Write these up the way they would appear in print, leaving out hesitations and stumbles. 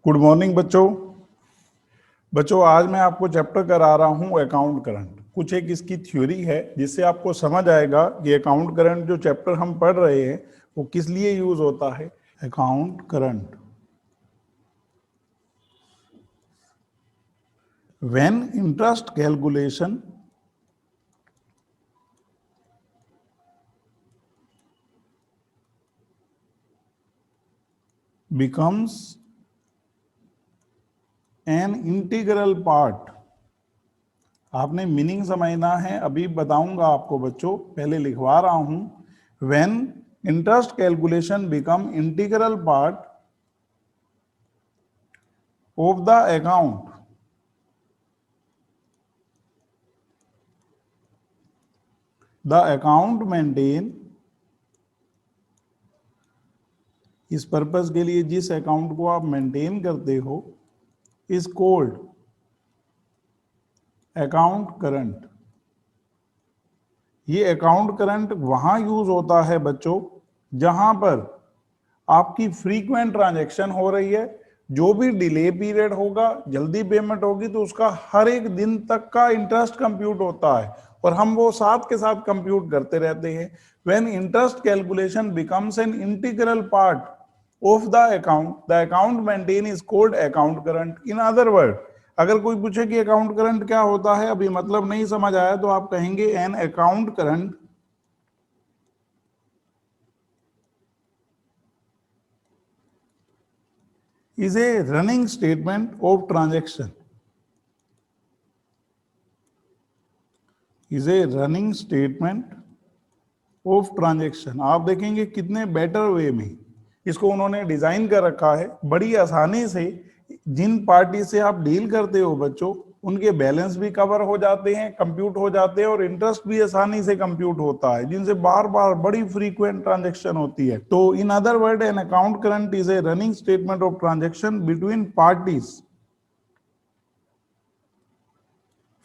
Good morning बच्चों आज मैं आपको चैप्टर करा रहा हूं अकाउंट करंट। कुछ एक इसकी थ्योरी है जिससे आपको समझ आएगा कि अकाउंट करंट जो चैप्टर हम पढ़ रहे हैं वो किस लिए यूज होता है। Account current when interest calculation becomes an integral part। आपने मीनिंग समझना है, अभी बताऊंगा आपको बच्चों, पहले लिखवा रहा हूं। When interest calculation become integral part of the account, the account maintain, इस पर्पस के लिए जिस अकाउंट को आप मेंटेन करते हो इज कॉल्ड अकाउंट करंट। ये अकाउंट करंट वहां यूज होता है बच्चों जहां पर आपकी फ्रीक्वेंट ट्रांजैक्शन हो रही है। जो भी डिले पीरियड होगा, जल्दी पेमेंट होगी, तो उसका हर एक दिन तक का इंटरेस्ट कंप्यूट होता है और हम वो साथ के साथ कंप्यूट करते रहते हैं। When interest calculation becomes an integral part of the account maintain is called account current. In other word, अगर कोई पूछे कि अकाउंट करंट क्या होता है, अभी मतलब नहीं समझ आया, तो आप कहेंगे N account current is a running statement of transaction, is a running statement of transaction। आप देखेंगे कितने बेटर वे में इसको उन्होंने डिजाइन कर रखा है। बड़ी आसानी से जिन पार्टी से आप डील करते हो बच्चों, उनके बैलेंस भी कवर हो जाते हैं, कंप्यूट हो जाते हैं, और इंटरेस्ट भी आसानी से कंप्यूट होता है, जिनसे बार बार बड़ी फ्रीक्वेंट ट्रांजैक्शन होती है। तो in other word, N account current is a running statement of transaction between parties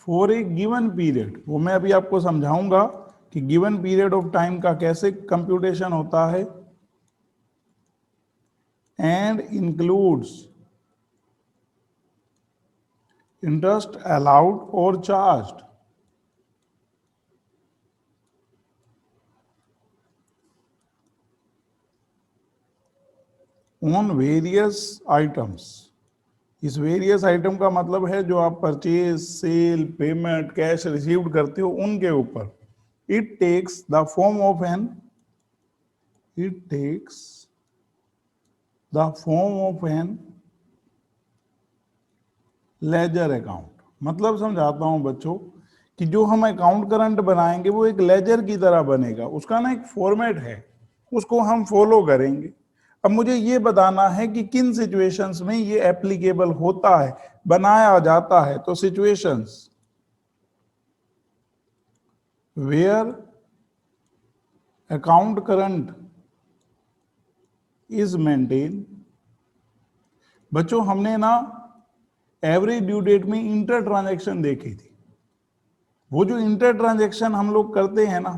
for a given period. वो मैं अभी आपको समझाऊंगा कि गिवन पीरियड ऑफ टाइम का कैसे कंप्यूटेशन होता है। एंड इंक्लूड्स इंटरेस्ट अलाउड और चार्ज्ड ऑन वेरियस आइटम्स। इस वेरियस आइटम का मतलब है जो आप purchase, sale, payment, cash received करते हो उनके ऊपर। It takes the form of an it takes the form of an ledger account. मतलब समझाता हूं बच्चों कि जो हम अकाउंट करंट बनाएंगे वो एक लेजर की तरह बनेगा। उसका ना एक फॉर्मेट है, उसको हम फॉलो करेंगे। अब मुझे ये बताना है कि किन सिचुएशंस में ये एप्लीकेबल होता है, बनाया जाता है। तो situations where account current is maintain. बच्चों हमने ना एवरेज ड्यू डेट में इंटर ट्रांजैक्शन देखी थी। वो जो इंटर ट्रांजैक्शन हम लोग करते हैं ना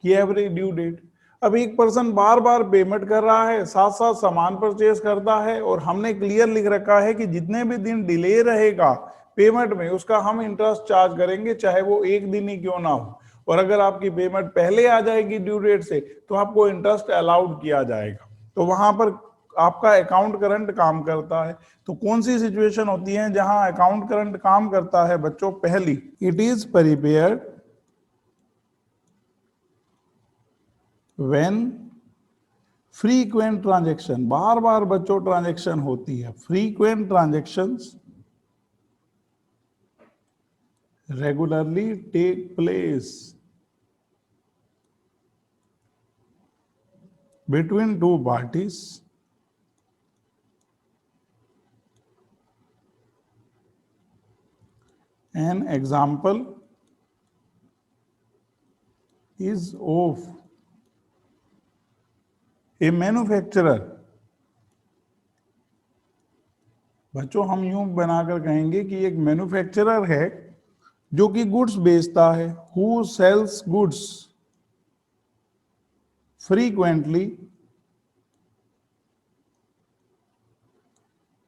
कि एवरेज ड्यू डेट, अब एक पर्सन बार बार पेमेंट कर रहा है, साथ साथ सामान परचेज करता है, और हमने क्लियर लिख रखा है कि जितने भी दिन डिले रहेगा पेमेंट में उसका हम इंटरेस्ट चार्ज करेंगे, चाहे वो एक दिन ही क्यों ना हो। और अगर आपकी पेमेंट पहले आ जाएगी ड्यू डेट से तो आपको इंटरेस्ट अलाउड किया जाएगा। तो वहां पर आपका अकाउंट करंट काम करता है। तो कौन सी सिचुएशन होती है जहां अकाउंट करंट काम करता है बच्चों? पहली, it is prepared when frequent transaction, बार बार बच्चों ट्रांजैक्शन होती है, frequent transactions regularly take place between two parties an example is of a manufacturer। बच्चों हम यूं बनाकर कहेंगे कि एक मैन्युफैक्चरर है जो कि गुड्स बेचता है, हु सेल्स गुड्स फ्रीक्वेंटली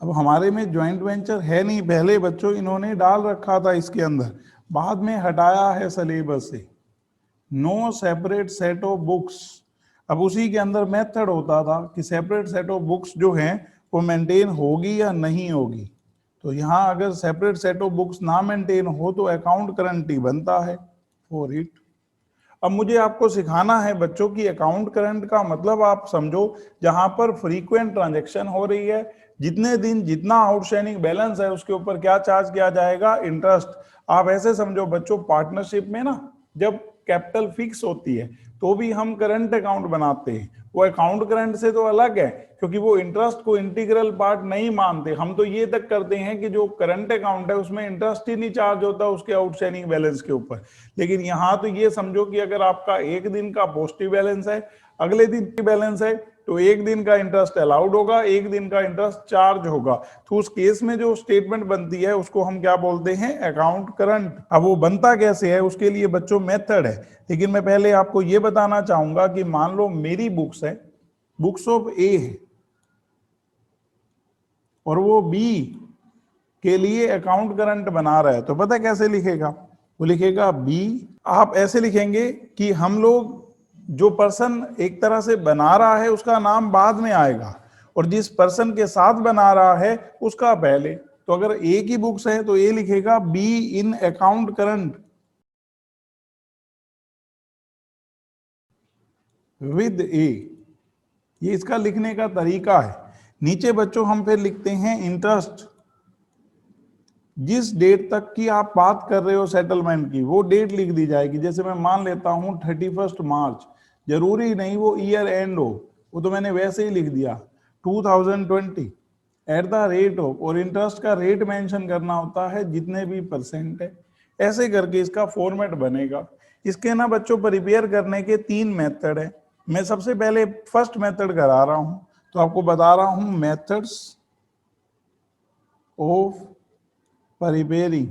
अब हमारे में ज्वाइंट वेंचर है नहीं, पहले बच्चों इन्होंने डाल रखा था इसके अंदर, बाद में हटाया है सिलेबस से। No separate set of books. अब उसी के अंदर मेथड होता था कि सेपरेट सेट ऑफ बुक्स जो हैं वो मेंटेन होगी या नहीं होगी। तो यहाँ अगर सेपरेट सेट ऑफ बुक्स ना मेंटेन हो तो अकाउंट करंट ही बनता है फॉर इट। अब मुझे आपको सिखाना है बच्चों की अकाउंट करंट का मतलब आप समझो, जहां पर फ्रीक्वेंट ट्रांजैक्शन हो रही है, जितने दिन जितना आउटस्टैंडिंग बैलेंस है उसके ऊपर क्या चार्ज किया जाएगा, इंटरेस्ट। आप ऐसे समझो बच्चों, पार्टनरशिप में ना जब कैपिटल फिक्स होती है तो भी हम करंट अकाउंट बनाते हैं, वो अकाउंट करंट से तो अलग है, क्योंकि वो इंटरेस्ट को इंटीग्रल पार्ट नहीं मानते। हम तो ये तक करते हैं कि जो करंट अकाउंट है उसमें इंटरेस्ट ही नहीं चार्ज होता उसके आउटस्टैंडिंग बैलेंस के ऊपर। लेकिन यहाँ तो ये समझो कि अगर आपका एक दिन का पॉजिटिव बैलेंस है, अगले दिन की बैलेंस है, तो एक दिन का इंटरेस्ट अलाउड होगा, एक दिन का इंटरेस्ट चार्ज होगा। तो उस केस में जो स्टेटमेंट बनती है उसको हम क्या बोलते हैं, अकाउंट करंट। अब वो बनता कैसे है उसके लिए बच्चों मेथड है, लेकिन मैं पहले आपको ये बताना चाहूंगा कि मान लो मेरी बुक्स है, बुक्स ऑफ ए है, और वो बी के लिए अकाउंट करंट बना रहा है, तो पता कैसे लिखेगा, वो लिखेगा बी। आप ऐसे लिखेंगे कि हम लोग जो पर्सन एक तरह से बना रहा है उसका नाम बाद में आएगा, और जिस पर्सन के साथ बना रहा है उसका पहले। तो अगर ए की बुक्स है तो ए लिखेगा B in account current with A. ये इसका लिखने का तरीका है। नीचे बच्चों हम फिर लिखते हैं इंटरेस्ट। जिस डेट तक की आप बात कर रहे हो सेटलमेंट की, वो डेट लिख दी जाएगी। जैसे मैं मान लेता हूं 31 मार्च, जरूरी नहीं वो ईयर एंड हो, वो तो मैंने वैसे ही लिख दिया 2020 एट द रेट ऑफ, और इंटरेस्ट का रेट मेंशन करना होता है जितने भी परसेंट है। ऐसे करके इसका फॉर्मेट बनेगा। इसके ना बच्चों प्रिपेयर करने के 3 मेथड है। मैं सबसे पहले फर्स्ट मेथड करा रहा हूं, तो आपको बता रहा हूं मेथड्स ऑफ प्रिपेयरिंग।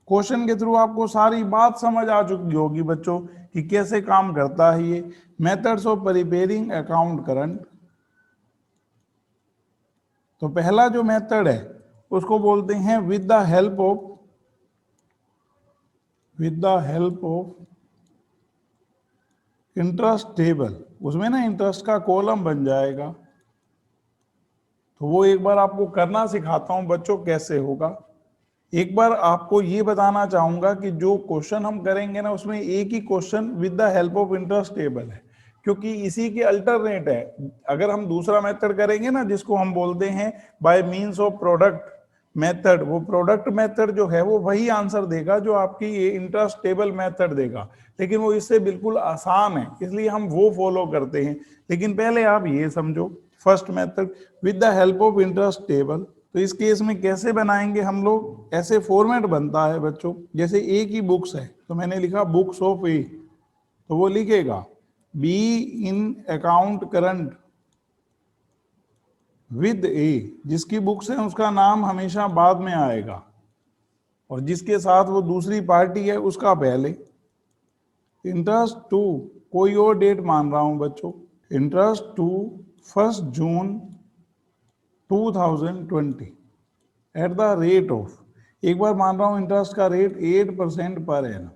क्वेश्चन के थ्रू आपको सारी बात समझ आ चुकी होगी बच्चों कि कैसे काम करता है ये। Methods of preparing account current. तो पहला जो मेथड है उसको बोलते हैं with the help of interest table. उसमें ना इंटरेस्ट का कॉलम बन जाएगा। तो वो एक बार आपको करना सिखाता हूं बच्चों कैसे होगा। एक बार आपको ये बताना चाहूंगा कि जो क्वेश्चन हम करेंगे ना उसमें एक ही question with the help of interest table है, क्योंकि इसी के अल्टरनेट है। अगर हम दूसरा मेथड करेंगे ना जिसको हम बोलते हैं bye means of product method, वो प्रोडक्ट मेथड जो है वो वही आंसर देगा जो आपकी ये इंटरेस्ट टेबल मेथड देगा, लेकिन वो इससे बिल्कुल आसान है, इसलिए हम वो फॉलो करते हैं। लेकिन पहले आप ये समझो, first method with the help of interest table. तो इस केस में कैसे बनाएंगे हम लोग, ऐसे फॉर्मेट बनता है बच्चों। जैसे ए की बुक्स है तो मैंने लिखा बुक्स ऑफ ए, तो वो लिखेगा B in account current with A. जिसकी बुक्स है उसका नाम हमेशा बाद में आएगा, और जिसके साथ वो दूसरी पार्टी है उसका पहले। इंटरेस्ट टू, कोई और डेट मान रहा हूं बच्चों, interest to 1 June 2020 at the rate of, एक बार मान रहा हूं इंटरेस्ट का रेट 8% पर एनम।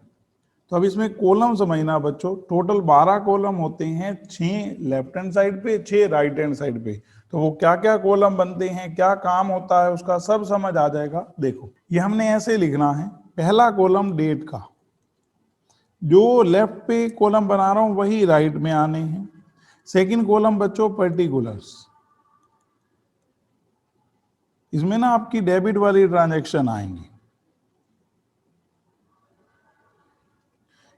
तो अब इसमें कॉलम समझना बच्चों, टोटल 12 कॉलम होते हैं, 6 लेफ्ट हैंड साइड पे, 6 राइट हैंड साइड पे। तो वो क्या क्या कॉलम बनते हैं, क्या काम होता है उसका सब समझ आ जाएगा। देखो ये हमने ऐसे लिखना है, पहला कॉलम डेट का, जो लेफ्ट पे कॉलम बना रहा हूं वही राइट में आने हैं। सेकंड कॉलम बच्चों पर्टिकुलर्स, इसमें ना आपकी डेबिट वाली ट्रांजैक्शन आएंगी।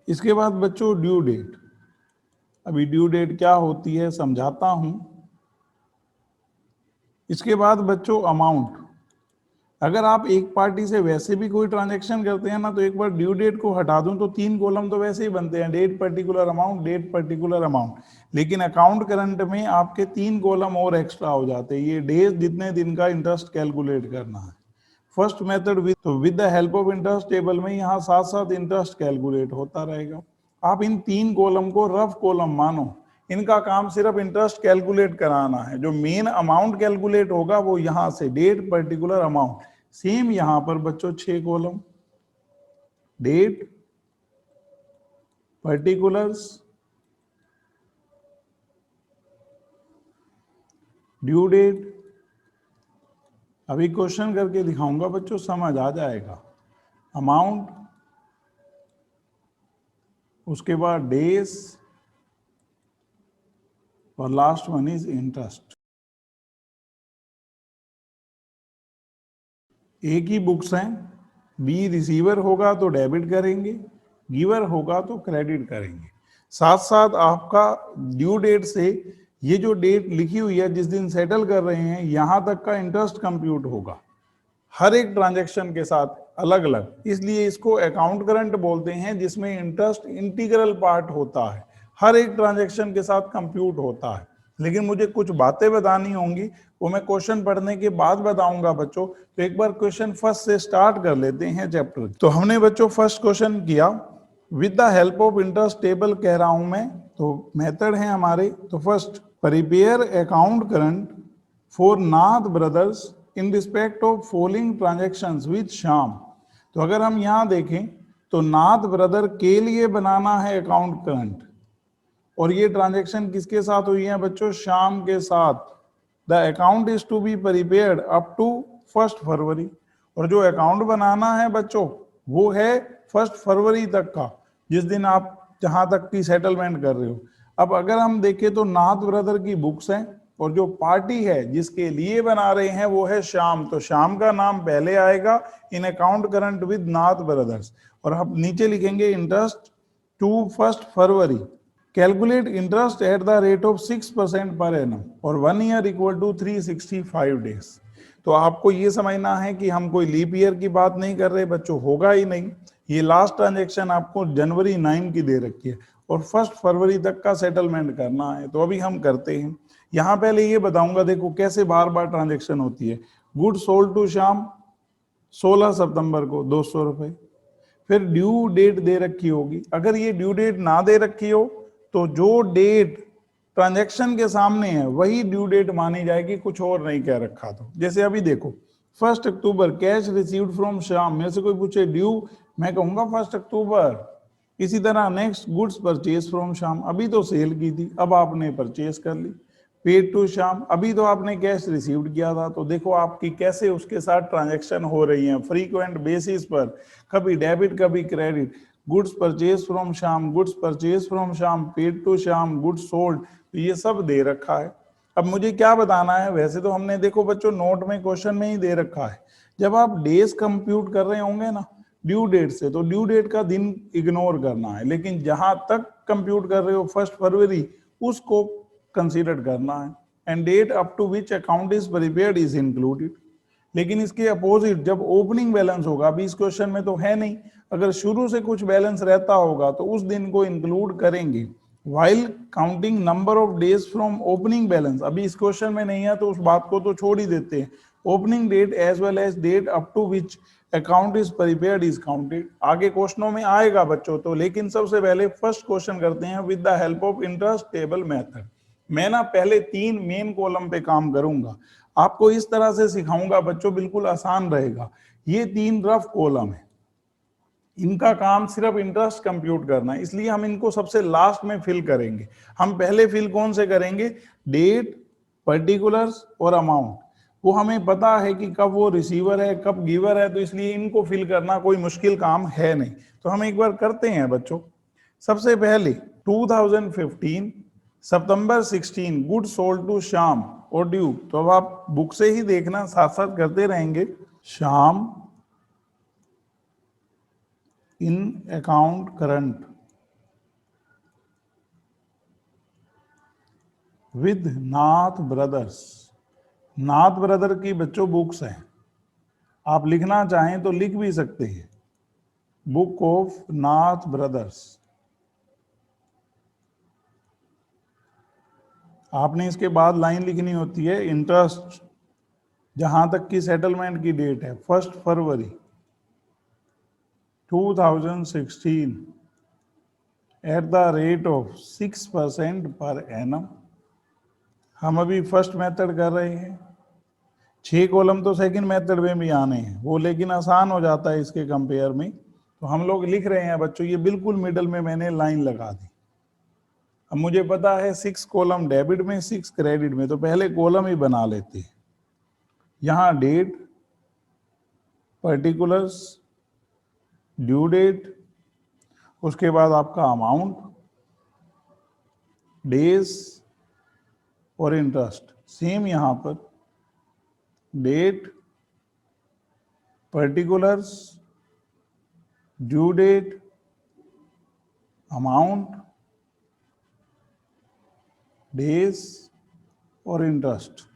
इसके बाद बच्चों ड्यू डेट। अभी ड्यू डेट क्या होती है समझाता हूं। इसके बाद बच्चों अमाउंट। अगर आप एक पार्टी से वैसे भी कोई ट्रांजैक्शन करते हैं ना, तो एक बार ड्यू डेट को हटा दूं तो 3 कॉलम तो वैसे ही बनते हैं, date particular amount, date particular amount. लेकिन अकाउंट करंट में आपके 3 कॉलम और एक्स्ट्रा हो जाते हैं, ये डेज जितने दिन का इंटरेस्ट कैलकुलेट करना है। First method with the help of interest table में यहाँ साथ साथ इंटरेस्ट कैलकुलेट होता रहेगा। आप इन 3 कॉलम को रफ कॉलम मानो, इनका काम सिर्फ इंटरेस्ट कैलकुलेट कराना है। जो मेन अमाउंट कैलकुलेट होगा वो यहां से डेट पर्टिकुलर अमाउंट। सेम यहां पर बच्चों 6 column, date, particulars, due date. अभी क्वेश्चन करके दिखाऊंगा बच्चों, समझ आ जाएगा। अमाउंट, उसके बाद डेज, और लास्ट वन इज इंटरेस्ट। एक ही बुक्स हैं, बी रिसीवर होगा तो डेबिट करेंगे, गिवर होगा तो क्रेडिट करेंगे। साथ साथ आपका ड्यू डेट से ये जो डेट लिखी हुई है जिस दिन सेटल कर रहे हैं यहां तक का इंटरेस्ट कंप्यूट होगा, हर एक ट्रांजैक्शन के साथ अलग अलग। इसलिए इसको अकाउंट करंट बोलते हैं, जिसमें इंटरेस्ट इंटीग्रल पार्ट होता है, हर एक ट्रांजैक्शन के साथ कंप्यूट होता है। लेकिन मुझे कुछ बातें बतानी होंगी, वो मैं क्वेश्चन पढ़ने के बाद बताऊंगा बच्चों। तो एक बार क्वेश्चन फर्स्ट से स्टार्ट कर लेते हैं चैप्टर। तो हमने बच्चों फर्स्ट क्वेश्चन किया, with the help of interest table कह रहा हूं मैं, तो मेथड है हमारे। तो first, prepare account current for Nath brothers in respect of following transactions with Shyam. तो अगर हम यहां देखें तो नाथ ब्रदर के लिए बनाना है अकाउंट करंट, और ये ट्रांजैक्शन किसके साथ हुई है बच्चों? श्याम के साथ। The account is to be prepared up to 1 February, और जो अकाउंट बनाना है बच्चों वो है 1 फरवरी तक का, जिस दिन आप जहां तक की सेटलमेंट कर रहे हो। अब अगर हम देखें तो नाथ ब्रदर की बुक्स हैं, और जो पार्टी है जिसके लिए बना रहे हैं वो है श्याम, तो श्याम का नाम पहले आएगा in account current with Nath Brothers. और हम नीचे लिखेंगे इंटरेस्ट टू 1 फरवरी, calculate interest at the rate of 6% per annum, और 1 ईयर इक्वल टू 365 डेज। तो आपको ये समझना है कि हम कोई लीप ईयर की बात नहीं कर रहे बच्चों, होगा ही नहीं। ये लास्ट ट्रांजेक्शन आपको जनवरी 9 की दे रखी है, और 1 फरवरी तक का सेटलमेंट करना है। तो अभी हम करते हैं। यहाँ पहले ये बताऊंगा, देखो कैसे बार बार ट्रांजेक्शन होती है। गुड सोल्ड टू श्याम 16 सितंबर को 200 रुपए, फिर ड्यू डेट दे रखी होगी। अगर ये ड्यू डेट ना दे रखी हो तो जो डेट ट्रांजैक्शन के सामने है वही ड्यू डेट मानी जाएगी, कुछ और नहीं कह रखा। तो जैसे अभी देखो 1 अक्टूबर कैश रिसीव्ड फ्रॉम श्याम, मेरे से कोई पूछे ड्यू, मैं कहूंगा 1 अक्टूबर। इसी तरह next, goods purchase from Shyam, अभी तो सेल की थी, अब आपने परचेज कर ली। पेड टू श्याम, अभी तो आपने कैश रिसीव्ड किया था। तो देखो आपकी कैसे उसके साथ ट्रांजैक्शन हो रही है फ्रीक्वेंट बेसिस पर, कभी डेबिट कभी credit. Goods purchase from Shyam, goods purchase from Shyam, paid to Shyam, goods sold, तो ये सब दे रखा है। अब मुझे क्या बताना है? वैसे तो हमने देखो बच्चों नोट में क्वेश्चन में ही दे रखा है। जब आप डेज कंप्यूट कर रहे होंगे ना ड्यू डेट से, तो ड्यू डेट का दिन इग्नोर करना है, लेकिन जहां तक कंप्यूट कर रहे हो 1 फरवरी उसको कंसीडर करना है। End date up to which account is prepared is included. लेकिन इसके अपोजिट जब ओपनिंग बैलेंस होगा, अभी इस क्वेश्चन में तो है नहीं, अगर शुरू से कुछ बैलेंस रहता होगा तो उस दिन को इंक्लूड करेंगे। While counting number of days from opening balance, अभी इस क्वेश्चन में नहीं है तो उस बात को तो छोड़ ही देते हैं। Opening date as well as date up to which account is prepared is counted, आगे क्वेश्चनों में आएगा बच्चों। तो लेकिन सबसे पहले फर्स्ट क्वेश्चन करते हैं with the help of interest table method. मैं ना पहले 3 मेन कॉलम पे काम करूंगा, आपको इस तरह से सिखाऊंगा बच्चों, बिल्कुल आसान रहेगा। ये 3 रफ कॉलम है, इनका काम सिर्फ इंटरेस्ट कंप्यूट करना है, इसलिए हम इनको सबसे लास्ट में फिल करेंगे। हम पहले फिल कौन से करेंगे? डेट, पर्टिकुलर्स और अमाउंट। वो हमें पता है कि कब वो रिसीवर है कब गिवर है, तो इसलिए इनको फिल करना कोई मुश्किल काम है नहीं। तो हम एक बार करते हैं बच्चों। सबसे पहले 2015 सितंबर 16 गुड सोल्ड टू श्याम और ड्यू। तो अब आप बुक से ही देखना, साथ साथ करते रहेंगे। Shyam in account current with Nath Brothers. Nath Brother की बच्चों बुक्स हैं, आप लिखना चाहें तो लिख भी सकते हैं, बुक ऑफ नाथ ब्रदर्स। आपने इसके बाद लाइन लिखनी होती है इंटरेस्ट, जहां तक की सेटलमेंट की डेट है 1 February 2016 at the rate of 6% per annum. हम अभी फर्स्ट मेथड कर रहे हैं, 6 कॉलम तो सेकंड मेथड में भी आने हैं वो, लेकिन आसान हो जाता है इसके कंपेयर में। तो हम लोग लिख रहे हैं बच्चों, ये बिल्कुल मिडल में मैंने लाइन लगा दी। अब मुझे पता है 6 कॉलम डेबिट में 6 क्रेडिट में, तो पहले कॉलम ही बना लेते हैं। यहां डेट, पर्टिकुलर्स, ड्यू डेट, उसके बाद आपका अमाउंट, डेज और इंटरेस्ट। सेम यहां पर date, particulars, due date, amount, days और इंटरेस्ट।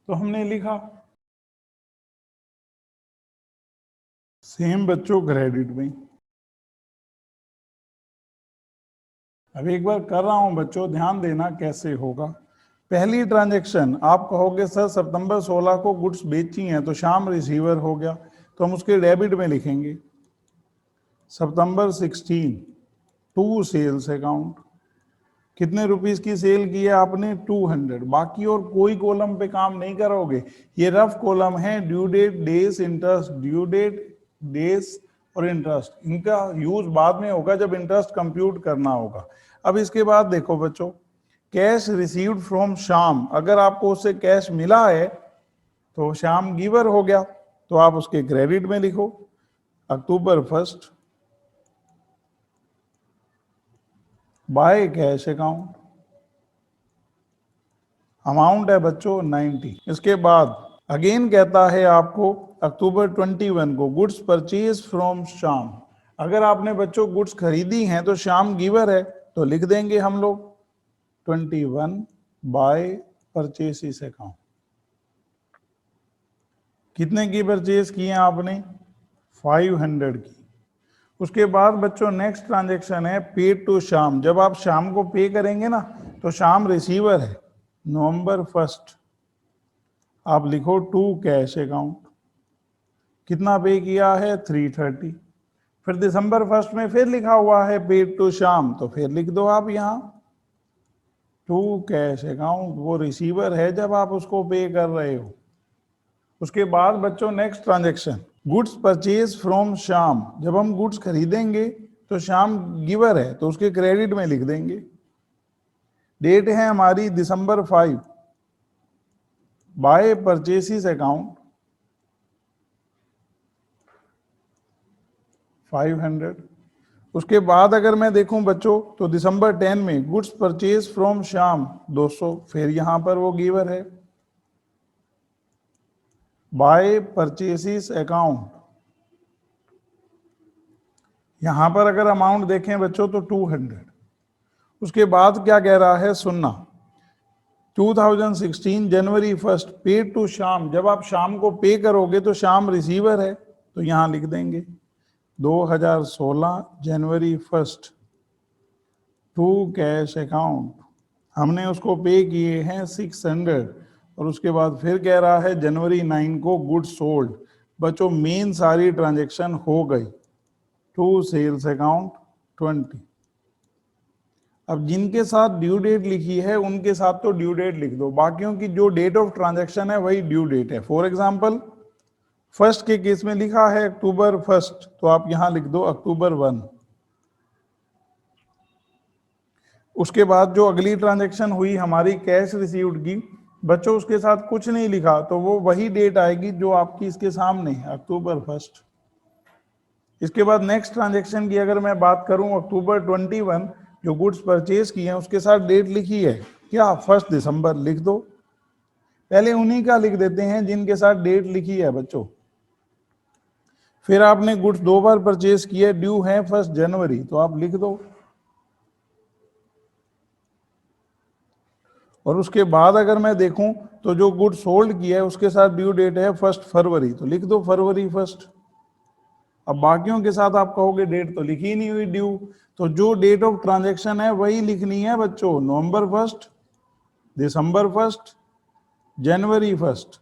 तो हमने लिखा। सेम बच्चों क्रेडिट में। अब एक बार कर रहा हूं बच्चों, ध्यान देना कैसे होगा। पहली ट्रांजैक्शन आप कहोगे सर सितंबर 16 को गुड्स बेची हैं तो शाम रिसीवर हो गया, तो हम उसके डेबिट में लिखेंगे सितंबर 16 टू सेल्स अकाउंट। कितने रुपीस की सेल की है आपने? 200। बाकी और कोई कॉलम पे काम नहीं करोगे, ये रफ कॉलम है, due date, days, interest, due date, days और इंटरेस्ट। इनका यूज बाद में होगा जब इंटरेस्ट कंप्यूट करना होगा। अब इसके बाद देखो बच्चों, कैश रिसीव्ड फ्रॉम श्याम, अगर आपको उससे कैश मिला है तो श्याम गिवर हो गया, तो आप उसके क्रेडिट में लिखो अक्टूबर 1 बाय कैश अकाउंट। अमाउंट है बच्चों 90। इसके बाद अगेन कहता है आपको अक्टूबर 21 को गुड्स परचेज फ्रॉम श्याम। अगर आपने बच्चों गुड्स खरीदी हैं तो श्याम गिवर है, तो लिख देंगे हम लोग 21 बाय परचेसिस अकाउंट। कितने की परचेज की है आपने? 500 की। उसके बाद बच्चों नेक्स्ट ट्रांजैक्शन है पेड टू श्याम। जब आप श्याम को पे करेंगे ना तो श्याम रिसीवर है। नवंबर 1 आप लिखो टू कैश अकाउंट। कितना पे किया है? 330। फिर दिसंबर 1 में फिर लिखा हुआ है पेड टू श्याम, तो फिर लिख दो आप यहां टू कैश अकाउंट। वो रिसीवर है जब आप उसको पे कर रहे हो। उसके बाद बच्चों next transaction goods purchase from Shyam. जब हम गुड्स खरीदेंगे तो श्याम गिवर है, तो उसके क्रेडिट में लिख देंगे। डेट है हमारी दिसंबर 5 बाय परचेसिस अकाउंट 500। उसके बाद अगर मैं देखूं बच्चों तो दिसंबर 10 में गुड्स परचेज फ्रॉम श्याम 200, फिर यहां पर वो गिवर है बाय परचेसिस अकाउंट। यहां पर अगर अमाउंट देखें बच्चों तो 200। उसके बाद क्या कह रहा है सुनना, 2016 जनवरी 1 पेड टू श्याम। जब आप श्याम को पे करोगे तो श्याम रिसीवर है, तो यहां लिख देंगे 2016 जनवरी 1 टू कैश अकाउंट। हमने उसको पे किए हैं 600। और उसके बाद फिर कह रहा है जनवरी 9 को गुड्स सोल्ड। बच्चों मेन सारी ट्रांजैक्शन हो गई। To sales account 20। अब जिनके साथ ड्यू डेट लिखी है उनके साथ तो ड्यू डेट लिख दो, बाकियों की जो डेट ऑफ ट्रांजैक्शन है वही ड्यू डेट है। फॉर एग्जांपल फर्स्ट के केस में लिखा है अक्टूबर 1, तो आप यहां लिख दो अक्टूबर 1। उसके बाद जो अगली ट्रांजैक्शन हुई हमारी कैश रिसीव्ड की, बच्चों उसके साथ कुछ नहीं लिखा, तो वो वही डेट आएगी जो आपकी इसके सामने है, अक्टूबर 1। इसके बाद नेक्स्ट ट्रांजैक्शन की अगर मैं बात करूं अक्टूबर 21 जो गुड्स परचेज किए हैं उसके साथ डेट लिखी है क्या? 1 दिसंबर लिख दो। पहले उन्हीं का लिख देते हैं जिनके साथ डेट लिखी है बच्चों। फिर आपने गुड्स 2 बार परचेज किए, ड्यू है 1 जनवरी, तो आप लिख दो। और उसके बाद अगर मैं देखूं तो जो गुड्स सोल्ड किया है उसके साथ ड्यू डेट है 1 फरवरी, तो लिख दो फरवरी 1। अब बाकियों के साथ आप कहोगे डेट तो लिखी नहीं हुई ड्यू, तो जो डेट ऑफ ट्रांजैक्शन है वही लिखनी है बच्चों। नवंबर 1, दिसंबर 1, जनवरी 1।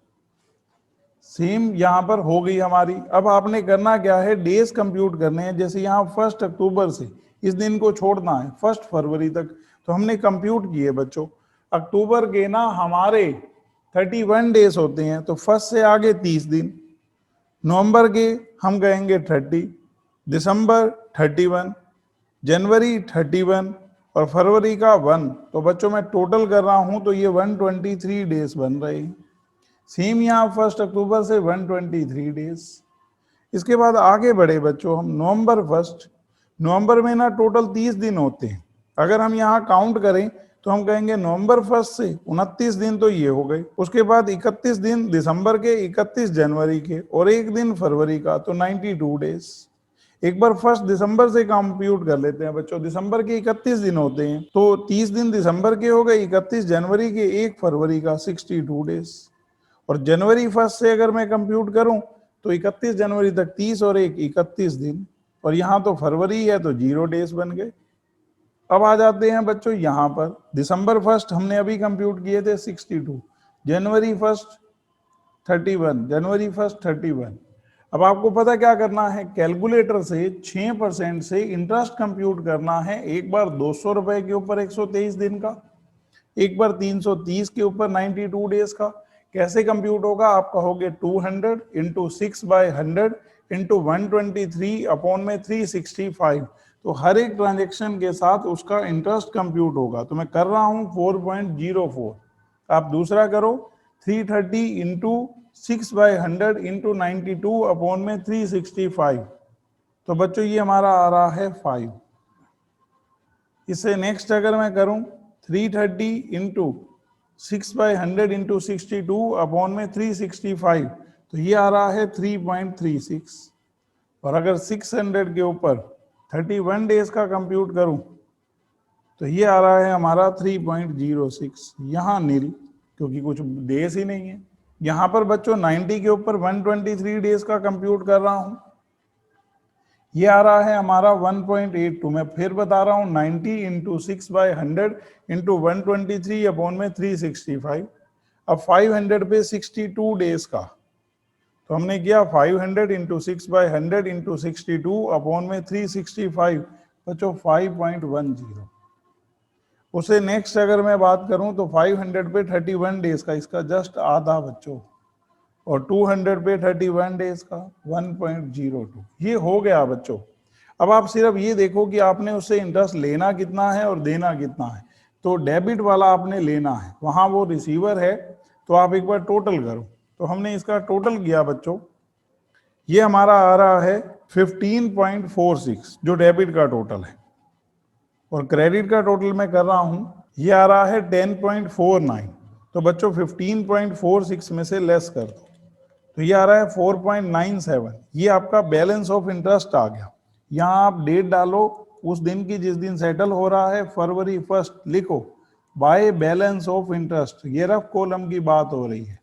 सेम यहाँ पर हो गई हमारी। अब आपने करना क्या है, डेज कंप्यूट करने हैं। जैसे यहाँ 1 अक्टूबर से इस दिन को छोड़ना है 1 फरवरी तक, तो हमने कंप्यूट किए बच्चों। अक्टूबर के ना हमारे 31 डेज होते हैं, तो 1 से आगे 30 दिन। नवंबर के हम कहेंगे 30, दिसंबर 31, जनवरी 31 और फरवरी का 1। तो बच्चों मैं टोटल कर रहा हूं तो ये 123 डेज बन रहे हैं। सेम यहाँ 1 अक्टूबर से 123 डेज। इसके बाद आगे बढ़े बच्चों हम नवंबर 1। नवंबर में ना टोटल 30 दिन होते हैं। अगर हम यहाँ काउंट करें तो हम कहेंगे नवंबर 1 से 29 दिन तो ये हो गए। उसके बाद 31 दिन दिसंबर के, 31 जनवरी के और 1 दिन फरवरी का, तो 92 डेज। एक बार 1 दिसंबर से कंप्यूट कर लेते हैं बच्चों। दिसंबर के 31 दिन होते हैं, तो 30 दिन दिसंबर के हो गए, 31 जनवरी के, 1 फरवरी का, 62 डेज। और जनवरी 1 से अगर मैं कंप्यूट करूं तो 31 जनवरी तक 30 और 1 31 दिन। और यहाँ तो फरवरी है तो 0 डेज बन गए। अब आ जाते हैं बच्चों यहाँ पर। दिसंबर 1 हमने अभी कंप्यूट किए थे 62, जनवरी 1 31, जनवरी 1 31। अब आपको पता क्या करना है, कैलकुलेटर से 6% से इंटरेस्ट कंप्यूट करना है। एक बार 200 रुपए के ऊपर 123 दिन का, एक बार 330 के ऊपर 92 डेज का। कैसे कंप्यूट होगा, आप कहोगे 200 इंटू 6/100 इंटू 123 अपॉन में 365। तो हर एक ट्रांजेक्शन के साथ उसका इंटरेस्ट कंप्यूट होगा। तो मैं कर रहा हूं 4.04। आप दूसरा करो 330 इंटू 6/100 इंटू 92 अपॉन में 365। तो बच्चों ये हमारा आ रहा है 5। इससे नेक्स्ट अगर मैं करूं 330 इंटू 6/100 इंटू 62 अपॉन में 365, तो ये आ रहा है 3.36। और अगर 600 के ऊपर 31 डेज का कंप्यूट करूं तो ये आ रहा है हमारा 3.06। यहाँ नील, क्योंकि कुछ डेज ही नहीं है। यहाँ पर बच्चों 90 के ऊपर 123 डेज का कंप्यूट कर रहा हूं, ये आ रहा है हमारा 1.82। मैं फिर बता रहा हूँ 90 इंटू 6/100 इंटू 123 अपॉन में 365। अब 500 पे 62 डेज का, तो हमने किया 500 इंटू 6/100 इंटू 62 अपॉन में 365। बच्चों 5.10। उसे नेक्स्ट अगर मैं बात करूं तो 500 पे 31 डेज का, इसका जस्ट आधा बच्चों। और 200 पे 31 डेज का 1.02। ये हो गया बच्चों। अब आप सिर्फ ये देखो कि आपने उससे इंटरेस्ट लेना कितना है और देना कितना है। तो डेबिट वाला आपने लेना है, वहां वो रिसीवर है, तो आप एक बार टोटल करो। तो हमने इसका टोटल किया बच्चों, ये हमारा आ रहा है 15.46 जो डेबिट का टोटल है। और क्रेडिट का टोटल मैं कर रहा हूं, ये आ रहा है 10.49। तो बच्चों 15.46 में से लेस कर दो, तो ये आ रहा है 4.97। ये आपका बैलेंस ऑफ इंटरेस्ट आ गया। यहाँ आप डेट डालो उस दिन की जिस दिन सेटल हो रहा है, फरवरी 1 लिखो, बाय बैलेंस ऑफ इंटरेस्ट। ये रफ कॉलम की बात हो रही है।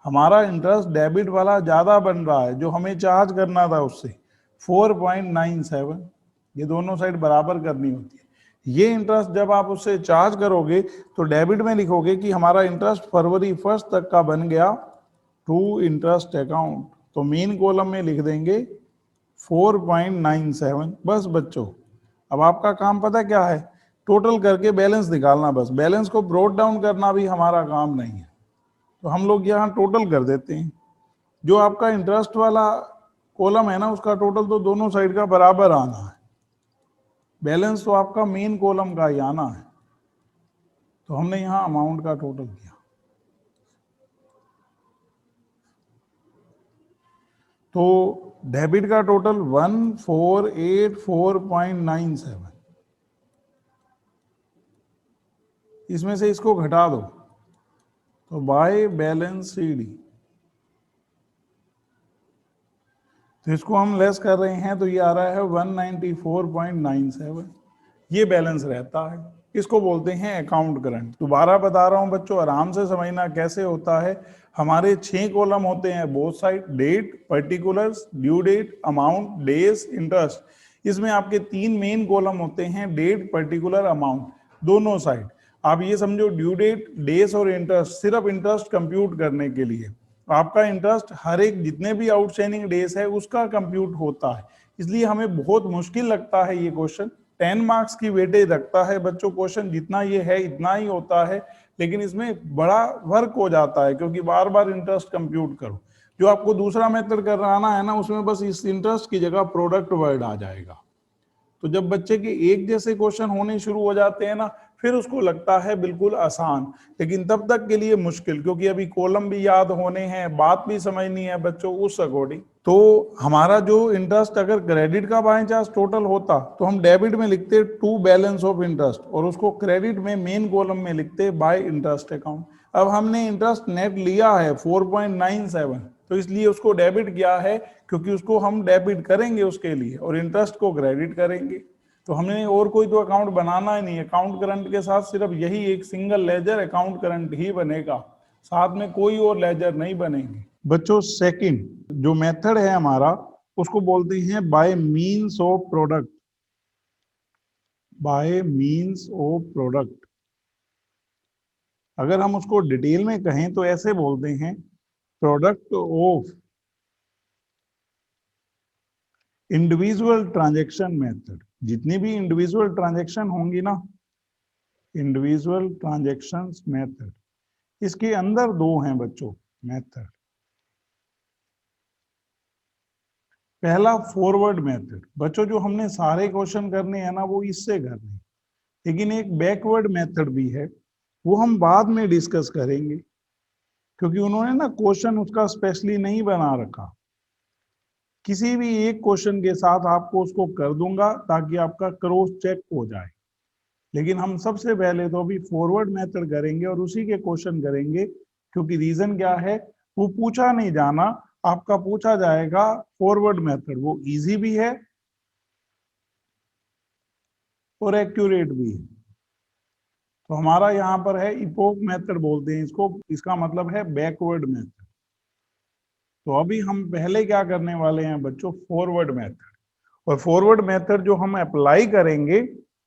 हमारा इंटरेस्ट डेबिट वाला ज्यादा बन रहा है, जो हमें चार्ज करना था उससे 4.97। ये दोनों साइड बराबर करनी होती है। ये इंटरेस्ट जब आप उससे चार्ज करोगे तो डेबिट में लिखोगे कि हमारा इंटरेस्ट फरवरी 1 तक का बन गया टू इंटरेस्ट अकाउंट। तो मेन कॉलम में लिख देंगे 4.97। बस बच्चों, अब आपका काम पता क्या है, टोटल करके बैलेंस निकालना। बस बैलेंस को ब्रोड डाउन करना भी हमारा काम नहीं है। तो हम लोग यहाँ टोटल कर देते हैं। जो आपका इंटरेस्ट वाला कॉलम है ना, उसका टोटल तो दोनों साइड का बराबर आना है। बैलेंस तो आपका मेन कॉलम का ही आना है। तो हमने यहाँ अमाउंट का टोटल किया। तो डेबिट का टोटल 1484.97। इसमें से इसको घटा दो, तो बाय बैलेंस सीडी, तो इसको हम लेस कर रहे हैं, तो ये आ रहा है 194.97। ये बैलेंस रहता है, इसको बोलते हैं अकाउंट करंट। दोबारा बता रहा हूं बच्चों, आराम से समझना कैसे होता है। हमारे 6 कॉलम होते हैं both side, date, particulars, due date, amount, days, interest. इसमें आपके 3 मेन कॉलम होते हैं, डेट, पर्टिकुलर, अमाउंट, दोनों साइड। आप ये समझो ड्यू डेट, डेज और इंटरेस्ट सिर्फ इंटरेस्ट कंप्यूट करने के लिए। आपका इंटरेस्ट हर एक जितने भी आउटस्टैंडिंग डेज है उसका कंप्यूट होता है। इसलिए हमें बहुत मुश्किल लगता है ये क्वेश्चन। 10 मार्क्स की वेटेज रखता है बच्चों क्वेश्चन, जितना ये है इतना ही होता है, लेकिन इसमें बड़ा वर्क हो जाता है क्योंकि बार बार इंटरेस्ट कंप्यूट करो। जो आपको दूसरा मेथड कराना है ना, उसमें बस इस इंटरेस्ट की जगह प्रोडक्ट वर्ड आ जाएगा। तो जब बच्चे के एक जैसे क्वेश्चन होने शुरू हो जाते हैं ना, फिर उसको लगता है बिल्कुल आसान, लेकिन तब तक के लिए मुश्किल, क्योंकि अभी कॉलम भी याद होने हैं, बात भी समझनी है बच्चों उस अकॉर्डिंग। तो हमारा जो इंटरेस्ट अगर क्रेडिट का बाय चांस टोटल होता तो हम डेबिट में लिखते टू बैलेंस ऑफ इंटरेस्ट, और उसको क्रेडिट में मेन कॉलम में लिखते बाय इंटरेस्ट अकाउंट। अब हमने इंटरेस्ट नेट लिया है 4.97, तो इसलिए उसको डेबिट किया है क्योंकि उसको हम डेबिट करेंगे उसके लिए, और इंटरेस्ट को क्रेडिट करेंगे। तो हमने और कोई तो अकाउंट बनाना ही नहीं है। अकाउंट करंट के साथ सिर्फ यही एक सिंगल लेजर अकाउंट करंट ही बनेगा, साथ में कोई और लेजर नहीं बनेंगे। बच्चों सेकंड जो मेथड है हमारा, उसको बोलते हैं bye means of product. Bye means of product, अगर हम उसको डिटेल में कहें तो ऐसे बोलते हैं, product of individual transaction method. जितनी भी इंडिविजुअल ट्रांजैक्शन होंगी ना, इंडिविजुअल ट्रांजैक्शंस मेथड, इसके अंदर दो हैं बच्चों मेथड। पहला फॉरवर्ड मेथड, बच्चों जो हमने सारे क्वेश्चन करने हैं ना वो इससे करने, लेकिन एक बैकवर्ड मेथड भी है, वो हम बाद में डिस्कस करेंगे, क्योंकि उन्होंने ना क्वेश्चन उसका स्पेशली नहीं बना रखा। किसी भी एक क्वेश्चन के साथ आपको उसको कर दूंगा ताकि आपका क्रॉस चेक हो जाए, लेकिन हम सबसे पहले तो अभी फॉरवर्ड मेथड करेंगे और उसी के क्वेश्चन करेंगे, क्योंकि रीजन क्या है, वो पूछा नहीं जाना, आपका पूछा जाएगा फॉरवर्ड मेथड। वो इजी भी है और एक्यूरेट भी है। तो हमारा यहाँ पर है इपोक मेथड बोलते हैं इसको, इसका मतलब है बैकवर्ड मेथड। तो अभी हम पहले क्या करने वाले हैं बच्चों, फॉरवर्ड मेथड। और फॉरवर्ड मेथड जो हम अप्लाई करेंगे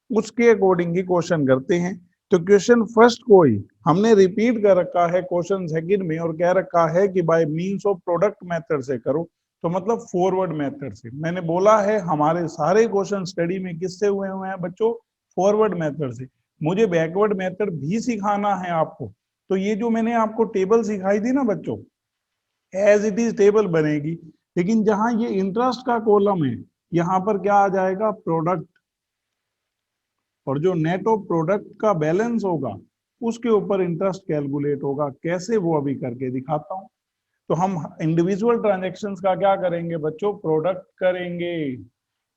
उसके अकॉर्डिंग ही क्वेश्चन करते हैं। तो क्वेश्चन फर्स्ट को ही हमने रिपीट कर रखा है क्वेश्चन सेकंड में, और कह रखा है कि bye means of product method से करो, तो मतलब फॉरवर्ड मेथड से। मैंने बोला है हमारे सारे क्वेश्चन स्टडी में किससे हुए हुए हैं बच्चों, फॉरवर्ड मेथड से। मुझे बैकवर्ड मेथड भी सिखाना है आपको, तो ये जो मैंने आपको टेबल सिखाई थी ना बच्चों, एज इट इज टेबल बनेगी, लेकिन जहां ये इंटरेस्ट का कॉलम है यहां पर क्या आ जाएगा, प्रोडक्ट, और जो नेट ऑफ प्रोडक्ट का बैलेंस होगा उसके ऊपर इंटरेस्ट कैलकुलेट होगा। कैसे, वो अभी करके दिखाता हूं। तो हम इंडिविजुअल ट्रांजैक्शंस का क्या करेंगे बच्चों, प्रोडक्ट करेंगे।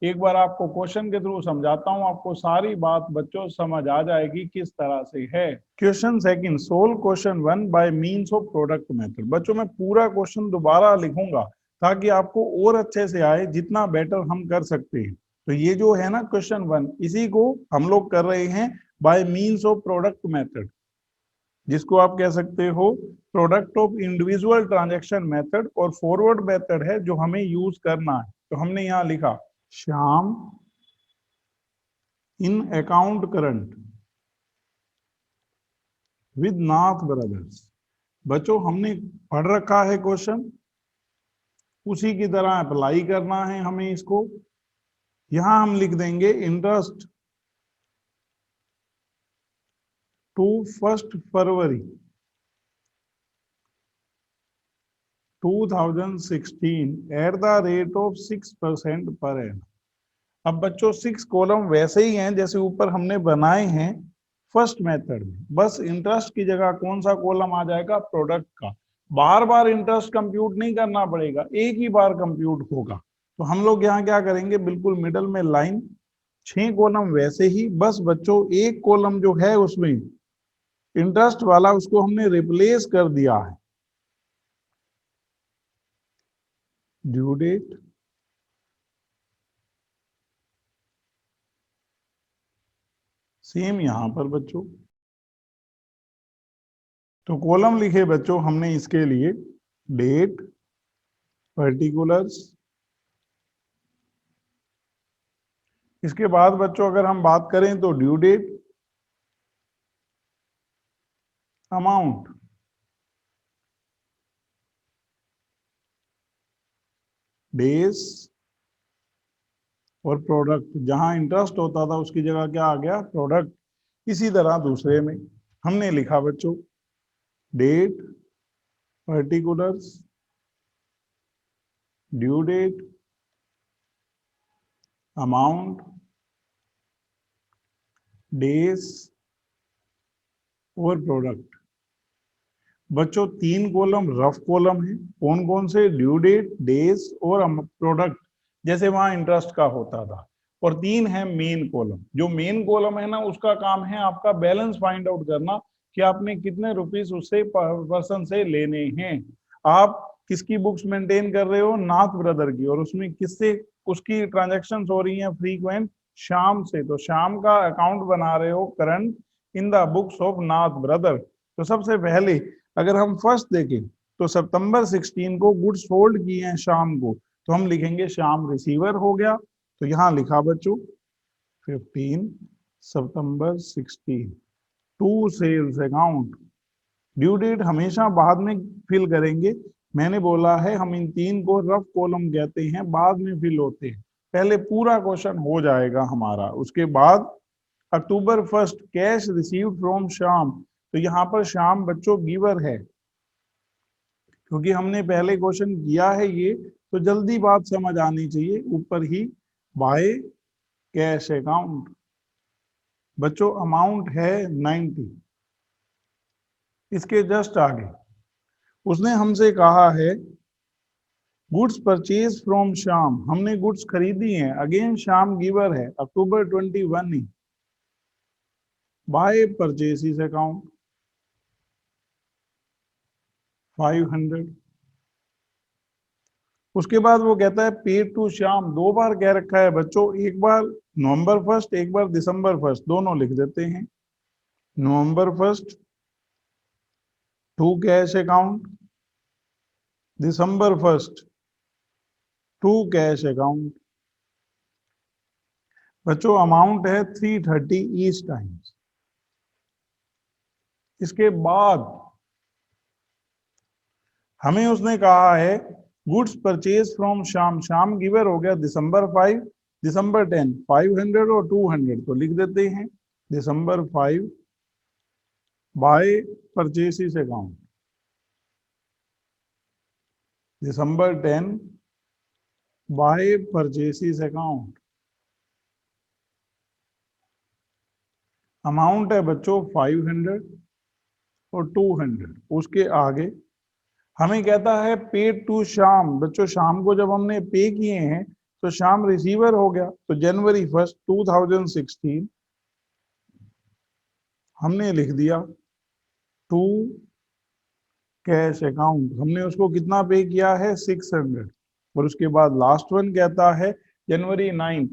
एक बार आपको क्वेश्चन के थ्रू समझाता हूं, आपको सारी बात बच्चों समझ आ जाएगी किस तरह से है। Question second, solve question 1 bye means of product method. बच्चों मैं पूरा क्वेश्चन दोबारा लिखूंगा ताकि आपको और अच्छे से आए, जितना बेटर हम कर सकते हैं। तो ये जो है ना क्वेश्चन 1, इसी को हम लोग कर रहे हैं bye means of product method, जिसको आप कह सकते हो product of individual transaction method, और फॉरवर्ड मेथड है जो हमें यूज करना है। तो हमने यहां लिखा Shyam in account current with Nath Brothers. बच्चों हमने पढ़ रखा है क्वेश्चन, उसी की तरह अप्लाई करना है हमें इसको। यहां हम लिख देंगे interest to 1 February 2016 at the rate of 6% per N. अब बच्चों 6 कॉलम वैसे ही हैं जैसे ऊपर हमने बनाए हैं फर्स्ट मेथड में, बस इंटरेस्ट की जगह कौन सा कॉलम आ जाएगा, प्रोडक्ट का। बार बार इंटरेस्ट कंप्यूट नहीं करना पड़ेगा, एक ही बार कंप्यूट होगा। तो हम लोग यहाँ क्या करेंगे, बिल्कुल मिडल में लाइन, 6 कॉलम वैसे ही, बस बच्चों एक कॉलम जो है उसमें इंटरेस्ट वाला उसको हमने रिप्लेस कर दिया है, ड्यू डेट, सेम यहां पर बच्चों। तो कॉलम लिखे बच्चों हमने इसके लिए, डेट, पर्टिकुलर्स। इसके बाद बच्चों अगर हम बात करें तो ड्यू डेट, अमाउंट, डेज और प्रोडक्ट, जहां इंटरेस्ट होता था उसकी जगह क्या आ गया, प्रोडक्ट। इसी तरह दूसरे में हमने लिखा बच्चों date, particulars, due date, amount, days और प्रोडक्ट। बच्चों 3 कॉलम रफ कॉलम है, कौन कौन से, ड्यू डेट, डेज और प्रोडक्ट, जैसे वहां इंटरेस्ट का होता था। और 3 है मेन कॉलम। जो मेन कॉलम है ना, उसका काम है आपका बैलेंस फाइंड आउट करना कि आपने कितने रुपीस उससे पर्सन से लेने हैं। आप किसकी बुक्स मेंटेन कर रहे हो, नाथ ब्रदर की, और उसमें किससे उसकी ट्रांजेक्शन हो रही हैं फ्रीक्वेंट, शाम से। तो शाम का अकाउंट बना रहे हो current in the books of Nath brother. तो सबसे पहले अगर हम फर्स्ट देखें तो सितंबर 16 को गुड्स होल्ड किए हैं शाम को, तो हम लिखेंगे शाम रिसीवर हो गया। तो यहां लिखा बच्चों 15 September 16 to sales account. Due date हमेशा बाद में फिल करेंगे। मैंने बोला है हम इन 3 को रफ कॉलम कहते हैं, बाद में फिल होते हैं। पहले पूरा क्वेश्चन हो जाएगा हमारा, उसके बाद अक्टूबर 1 कैश रिसीव्ड फ्रॉम शाम। तो यहाँ पर शाम बच्चों गिवर है, क्योंकि हमने पहले क्वेश्चन किया है ये, तो जल्दी बात समझ आनी चाहिए। ऊपर ही बाय कैश अकाउंट। बच्चों अमाउंट है 90। इसके जस्ट आगे उसने हमसे कहा है गुड्स परचेज फ्रॉम शाम, हमने गुड्स खरीदी हैं, अगेन शाम गिवर है, अक्टूबर 21 ही, बाय परचेसिस अकाउंट 500। उसके बाद वो कहता है पे टू शाम, 2 बार कह रखा है बच्चों, एक बार नवंबर 1, एक बार दिसंबर 1, दोनों लिख देते हैं। November 1 to cash account, December 1 to cash account. बच्चों अमाउंट है 330 ईच टाइम्स। इसके बाद हमें उसने कहा है गुड्स परचेज फ्रॉम शाम, शाम गिवर हो गया दिसंबर 5, दिसंबर 10 500 और 200, तो लिख देते हैं दिसंबर 5 बाय परचेसिस अकाउंट, दिसंबर 10 बाय परचेसिस अकाउंट। अमाउंट है बच्चों 500 और 200। उसके आगे हमें कहता है पे टू शाम। बच्चों शाम को जब हमने पे किए हैं तो शाम रिसीवर हो गया, तो जनवरी 1 2016 हमने लिख दिया टू कैश अकाउंट। हमने उसको कितना पे किया है 600। और उसके बाद लास्ट वन कहता है जनवरी 9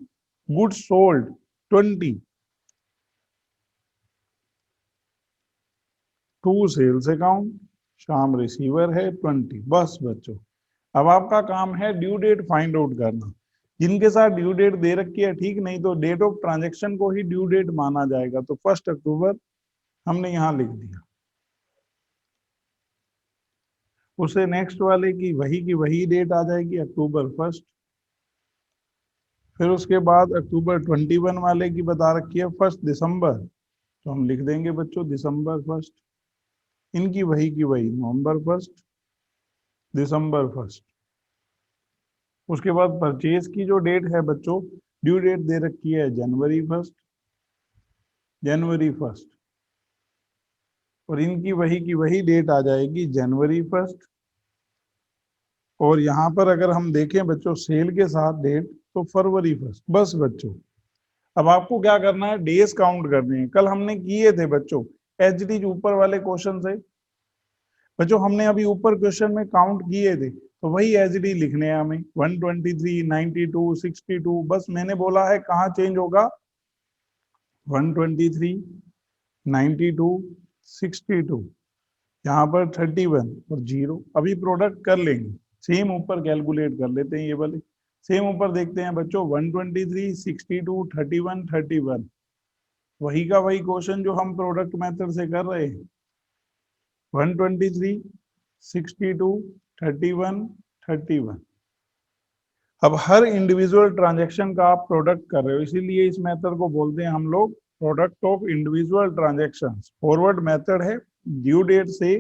goods sold 20 to sales account, Shyam receiver है 20। बस बच्चों अब आपका काम है ड्यू डेट फाइंड आउट करना। जिनके साथ ड्यू डेट दे रखी है ठीक, नहीं तो डेट ऑफ ट्रांजेक्शन को ही ड्यू डेट माना जाएगा। तो 1 अक्टूबर हमने यहां लिख दिया, उसे नेक्स्ट वाले की वही डेट आ जाएगी अक्टूबर 1। फिर उसके बाद अक्टूबर 21 वाले की बता रखी है 1 दिसंबर, तो हम लिख देंगे बच्चों दिसंबर 1। इनकी वही की वही नवंबर 1, दिसंबर 1। उसके बाद परचेज की जो डेट है बच्चों, ड्यू डेट दे रखी है जनवरी 1, जनवरी 1। और इनकी वही की वही डेट आ जाएगी जनवरी 1। और यहाँ पर अगर हम देखें बच्चों सेल के साथ डेट, तो फरवरी 1। बस बच्चों अब आपको क्या करना है, डेज काउंट करने हैं। कल हमने किए थे बच्चों एचडी ऊपर वाले क्वेश्चन से। बच्चों हमने अभी ऊपर क्वेश्चन में काउंट किए थे, तो वही एचडी लिखने हैं हमें 123, 92, 62। बस मैंने बोला है कहाँ चेंज होगा, 123, 92, 62, यहाँ पर 31 और 0। अभी प्रोडक्ट कर लेंगे, सेम ऊपर कैलकुलेट कर लेते हैं ये वाले। सेम ऊपर देखते हैं बच्चों 123, 62, 31, 31, वही का वही क्वेश्चन जो हम प्रोडक्ट मेथड से कर रहे हैं। 123, 62, 31, 31। अब हर इंडिविजुअल ट्रांजैक्शन का आप प्रोडक्ट कर रहे हो, इसीलिए इस मेथड को बोलते हैं हम लोग product of individual transactions. Forward method है ड्यू डेट से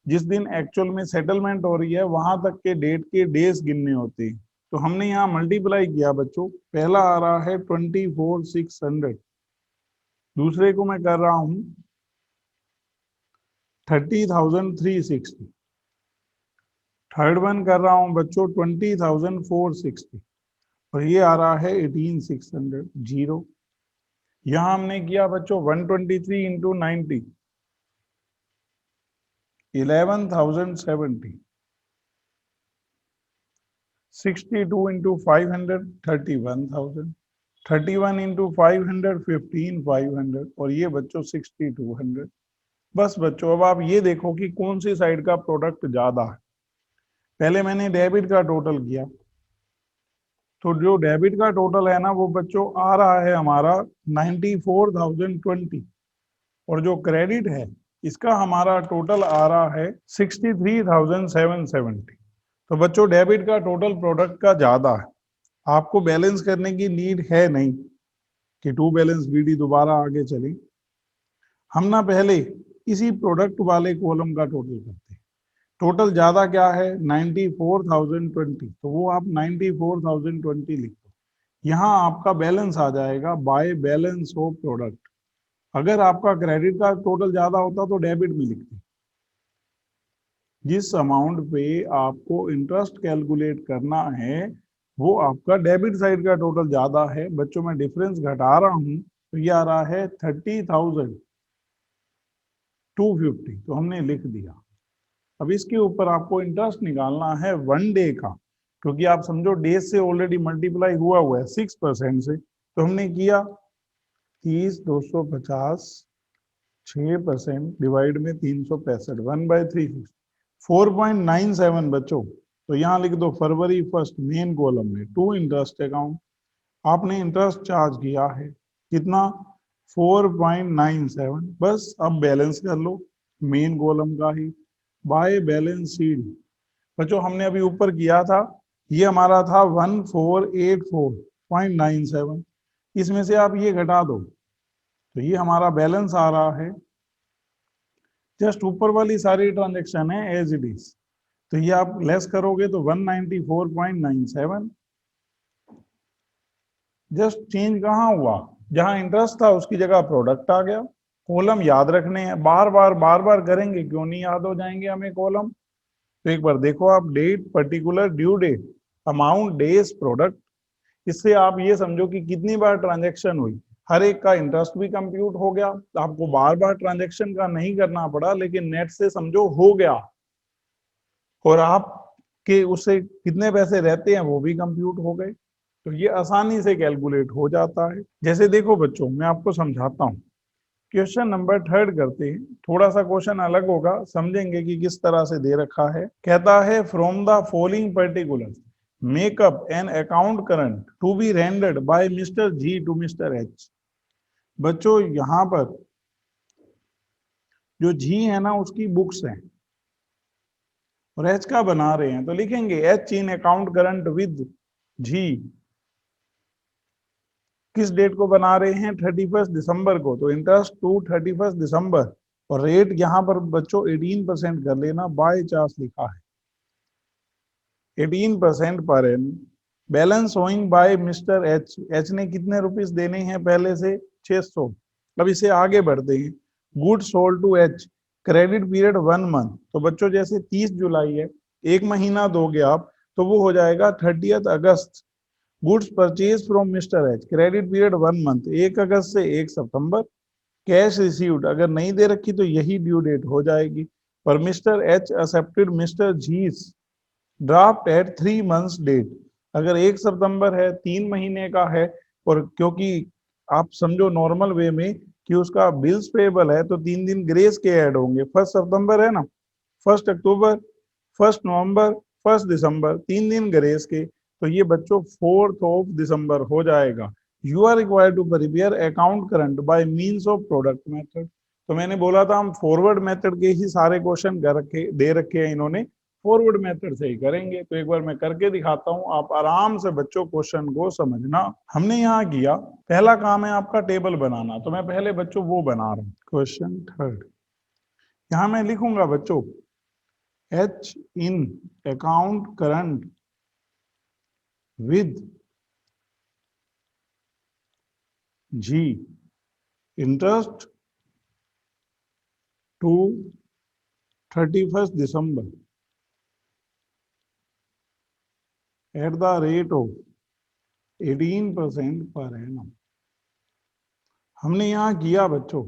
जिस दिन एक्चुअल में सेटलमेंट हो रही है वहां तक के डेट के डेज गिनने होते हैं। तो हमने यहाँ मल्टीप्लाई किया बच्चों, पहला आ रहा है 24,600, दूसरे को मैं कर रहा हूं 30,360, थर्ड वन कर रहा हूं बच्चों 20,460 और ये आ रहा है 18,600 जीरो। यहां हमने किया बच्चों 123 इंटू 90 11,070, 62 इंटू 500 31,000, 31 इंटू 500 15,500 और ये बच्चों 6,200। बस बच्चों अब आप ये देखो कि कौन सी साइड का प्रोडक्ट ज्यादा है। पहले मैंने डेबिट का टोटल किया, तो जो डेबिट का टोटल है ना वो बच्चों आ रहा है हमारा 94,020 और जो क्रेडिट है इसका हमारा टोटल आ रहा है 63,770। तो बच्चों डेबिट का टोटल प्रोडक्ट का ज्यादा है, आपको बैलेंस करने की नीड है नहीं कि टू बैलेंस बीडी दोबारा आगे चले। हम ना पहले इसी प्रोडक्ट वाले कॉलम का टोटल करते हैं। टोटल ज्यादा क्या है 94,020, तो वो आप 94,020 लिख दो। यहाँ आपका बैलेंस आ जाएगा बाय बैलेंस ऑफ प्रोडक्ट। अगर आपका क्रेडिट का टोटल ज्यादा होता तो डेबिट में लिखते। जिस अमाउंट पे आपको इंटरेस्ट कैलकुलेट करना है वो आपका डेबिट साइड का टोटल ज्यादा है। बच्चों में डिफरेंस घटा रहा हूं तो ये आ रहा है 30,250, तो हमने लिख दिया। अब इसके ऊपर आपको इंटरेस्ट निकालना है 1 डे का, क्योंकि आप समझो डेज से ऑलरेडी मल्टीप्लाई हुआ है 6% से। तो हमने किया 30,250 6% डिवाइड में 365 1/3 4.97 बच्चों। तो यहाँ लिख दो फरवरी 1 मेन कॉलम में टू इंटरेस्ट अकाउंट आपने इंटरेस्ट चार्ज किया है कितना 4.97। बस अब बैलेंस कर लो मेन कॉलम का ही बाय बैलेंस शीट। बच्चों हमने अभी ऊपर किया था ये हमारा था 1484.97, इसमें से आप ये घटा दो तो ये हमारा बैलेंस आ रहा है। जस्ट ऊपर वाली सारी ट्रांजेक्शन है एज इट इज, तो ये आप लेस करोगे तो 194.97। जस्ट चेंज कहाँ हुआ, जहां इंटरेस्ट था उसकी जगह प्रोडक्ट आ गया। कॉलम याद रखने हैं, बार बार करेंगे क्यों नहीं याद हो जाएंगे हमें कॉलम। तो एक बार देखो आप date particular due date amount days product, इससे आप ये समझो कि कितनी बार ट्रांजेक्शन हुई, हर एक का इंटरेस्ट भी कंप्यूट हो गया। आपको बार बार ट्रांजेक्शन का नहीं करना पड़ा, लेकिन नेट से समझो हो गया और आप के उससे कितने पैसे रहते हैं वो भी कंप्यूट हो गए। तो ये आसानी से कैलकुलेट हो जाता है। जैसे देखो बच्चों मैं आपको समझाता हूँ, क्वेश्चन नंबर 3 करते हैं। थोड़ा सा क्वेश्चन अलग होगा, समझेंगे कि किस तरह से दे रखा है। कहता है from the following particular make up an account current to be rendered by Mr G to Mr H. बच्चों यहाँ पर जो जी है ना उसकी बुक्स हैं और एच का बना रहे हैं, तो लिखेंगे H in account current with G. किस डेट को बना रहे हैं 31 दिसंबर को, तो इंटरेस्ट टू 31 दिसंबर और रेट यहाँ पर बच्चों 18% कर लेना, बाय चार्ज लिखा है 18% per annum. Balance owing by Mr H, H ने कितने रुपीस देने हैं पहले से 600। अब इसे आगे बढ़ते हैं। Good sold to H credit period 1 month, तो बच्चों जैसे 30 जुलाई है, एक महीना दोगे आप तो वो हो जाएगा 30 अगस्त। Goods purchase from Mr H credit period 1 month 1 अगस्त से 1 सितंबर। कैश रिसीव्ड अगर नहीं दे रखी तो यही ड्यू डेट हो जाएगी। पर मिस्टर एच एक्सेप्टेड मिस्टर जीस ड्राफ्ट एट 3 मंथ्स डेट, अगर 1 सितंबर है 3 महीने का है, और क्योंकि आप समझो नॉर्मल वे में कि उसका बिल्स पेबल है तो 3 दिन ग्रेस के ऐड होंगे। 1 सितंबर है ना, 1 अक्टूबर 1 नवंबर 1 दिसंबर 3 दिन ग्रेस के, तो ये बच्चों 4 दिसंबर हो जाएगा। You are required to prepare account current by means of product method. तो मैंने बोला था हम फॉरवर्ड मेथड के ही सारे क्वेश्चन कर रखे दे रखे हैं इन्होंने, फॉरवर्ड मेथड से ही करेंगे। तो एक बार मैं करके दिखाता हूं, आप आराम से बच्चों क्वेश्चन को समझना। हमने यहाँ किया, पहला काम है आपका टेबल बनाना, तो मैं पहले बच्चों वो बना रहा हूँ। क्वेश्चन थर्ड, यहाँ मैं लिखूंगा बच्चों H in account current with G interest to 31st December at the rate of 18% per annum। हमने यहाँ किया बच्चों,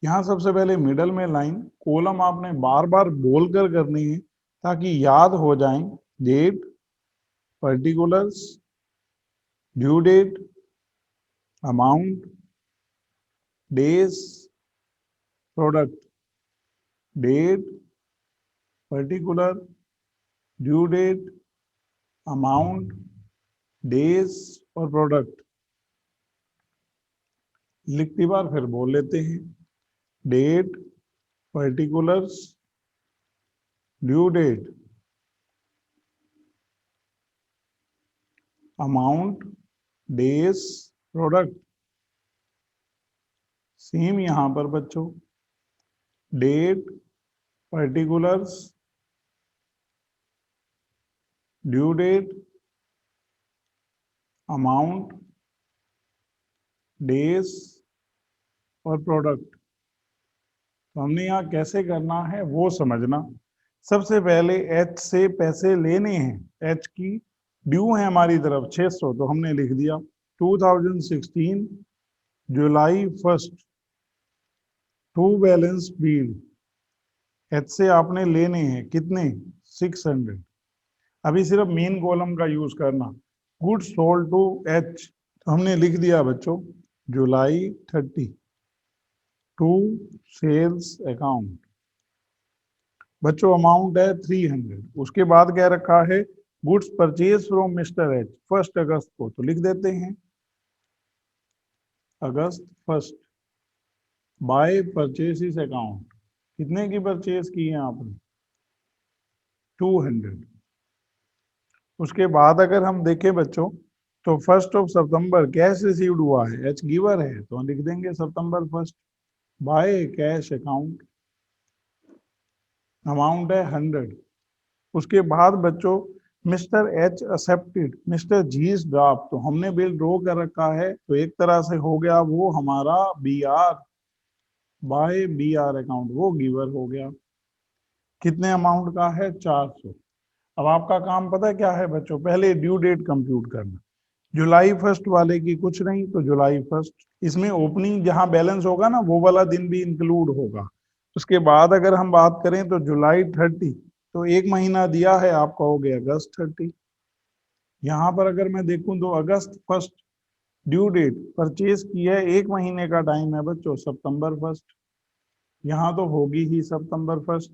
यहाँ सबसे पहले मिडल में लाइन, कॉलम आपने बार बार बोल कर करनी है ताकि याद हो जाए। Date, particulars, due date, amount, days, product. Date, particular, due date, amount, days और प्रोडक्ट। लिखती बार फिर बोल लेते हैं। Date, particulars, due date, amount, days, product. Same यहां पर बच्चों, date, particulars, due date, amount, days और प्रोडक्ट। तो हमने यहाँ कैसे करना है वो समझना। सबसे पहले एच से पैसे लेने हैं, एच की ड्यू है हमारी तरफ 600, तो हमने लिख दिया 2016 जुलाई 1 टू बैलेंस बिल। एच से आपने लेने हैं कितने, 600। अभी सिर्फ मेन कॉलम का यूज करना, गुड्स सोल्ड टू एच, तो हमने लिख दिया बच्चों जुलाई 30 टू सेल्स अकाउंट। बच्चों अमाउंट है 300। उसके बाद क्या रखा है, goods purchase from Mr H 1 अगस्त को, तो लिख देते हैं अगस्त 1 बाय परचेसिस अकाउंट। कितने की परचेज की है आपने, 200। उसके बाद अगर हम देखें बच्चों तो 1 सितंबर कैश रिसीव्ड हुआ है, एच गिवर है, तो हम लिख देंगे सितंबर 1 बाय कैश अकाउंट। अमाउंट है 100। उसके बाद बच्चों मिस्टर एच एक्सेप्टेड मिस्टर जीस ड्राफ्ट, तो हमने बिल ड्रॉ कर रखा है, तो एक तरह से हो गया वो हमारा B R by B R account, वो गिवर हो गया। कितने अमाउंट का है, 400। अब आपका काम पता है क्या है बच्चों, पहले ड्यू डेट कंप्यूट करना। जुलाई 1 वाले की कुछ नहीं, तो जुलाई 1 इसमें ओपनिंग जहां बैलेंस होगा ना वो वाला दिन भी इंक्लूड होगा। उसके बाद अगर हम बात करें तो जुलाई 30, तो एक महीना दिया है आपका, हो गया अगस्त 30। यहाँ पर अगर मैं देखूं तो अगस्त 1 ड्यू डेट, परचेज की है, एक महीने का टाइम है बच्चों, सितंबर 1। यहाँ तो होगी ही सितंबर 1।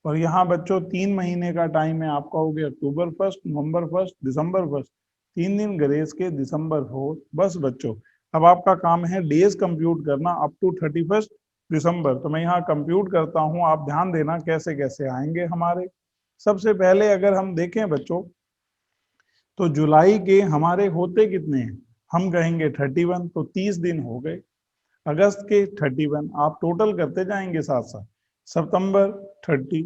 और यहाँ बच्चों 3 महीने का टाइम है आपका, हो गया अक्टूबर 1, नवंबर 1, दिसंबर 1। 3 दिन ग्रेस के, दिसंबर 4। बस बच्चों अब आपका काम है डेज कंप्यूट करना अप टू 31 दिसंबर। तो मैं यहाँ कंप्यूट करता हूँ, आप ध्यान देना कैसे कैसे आएंगे हमारे। सबसे पहले अगर हम देखें बच्चों तो जुलाई के हमारे होते कितने हैं, हम कहेंगे 31, तो 30 दिन हो गए। अगस्त के 31, आप टोटल करते जाएंगे साथ साथ। सितंबर 30,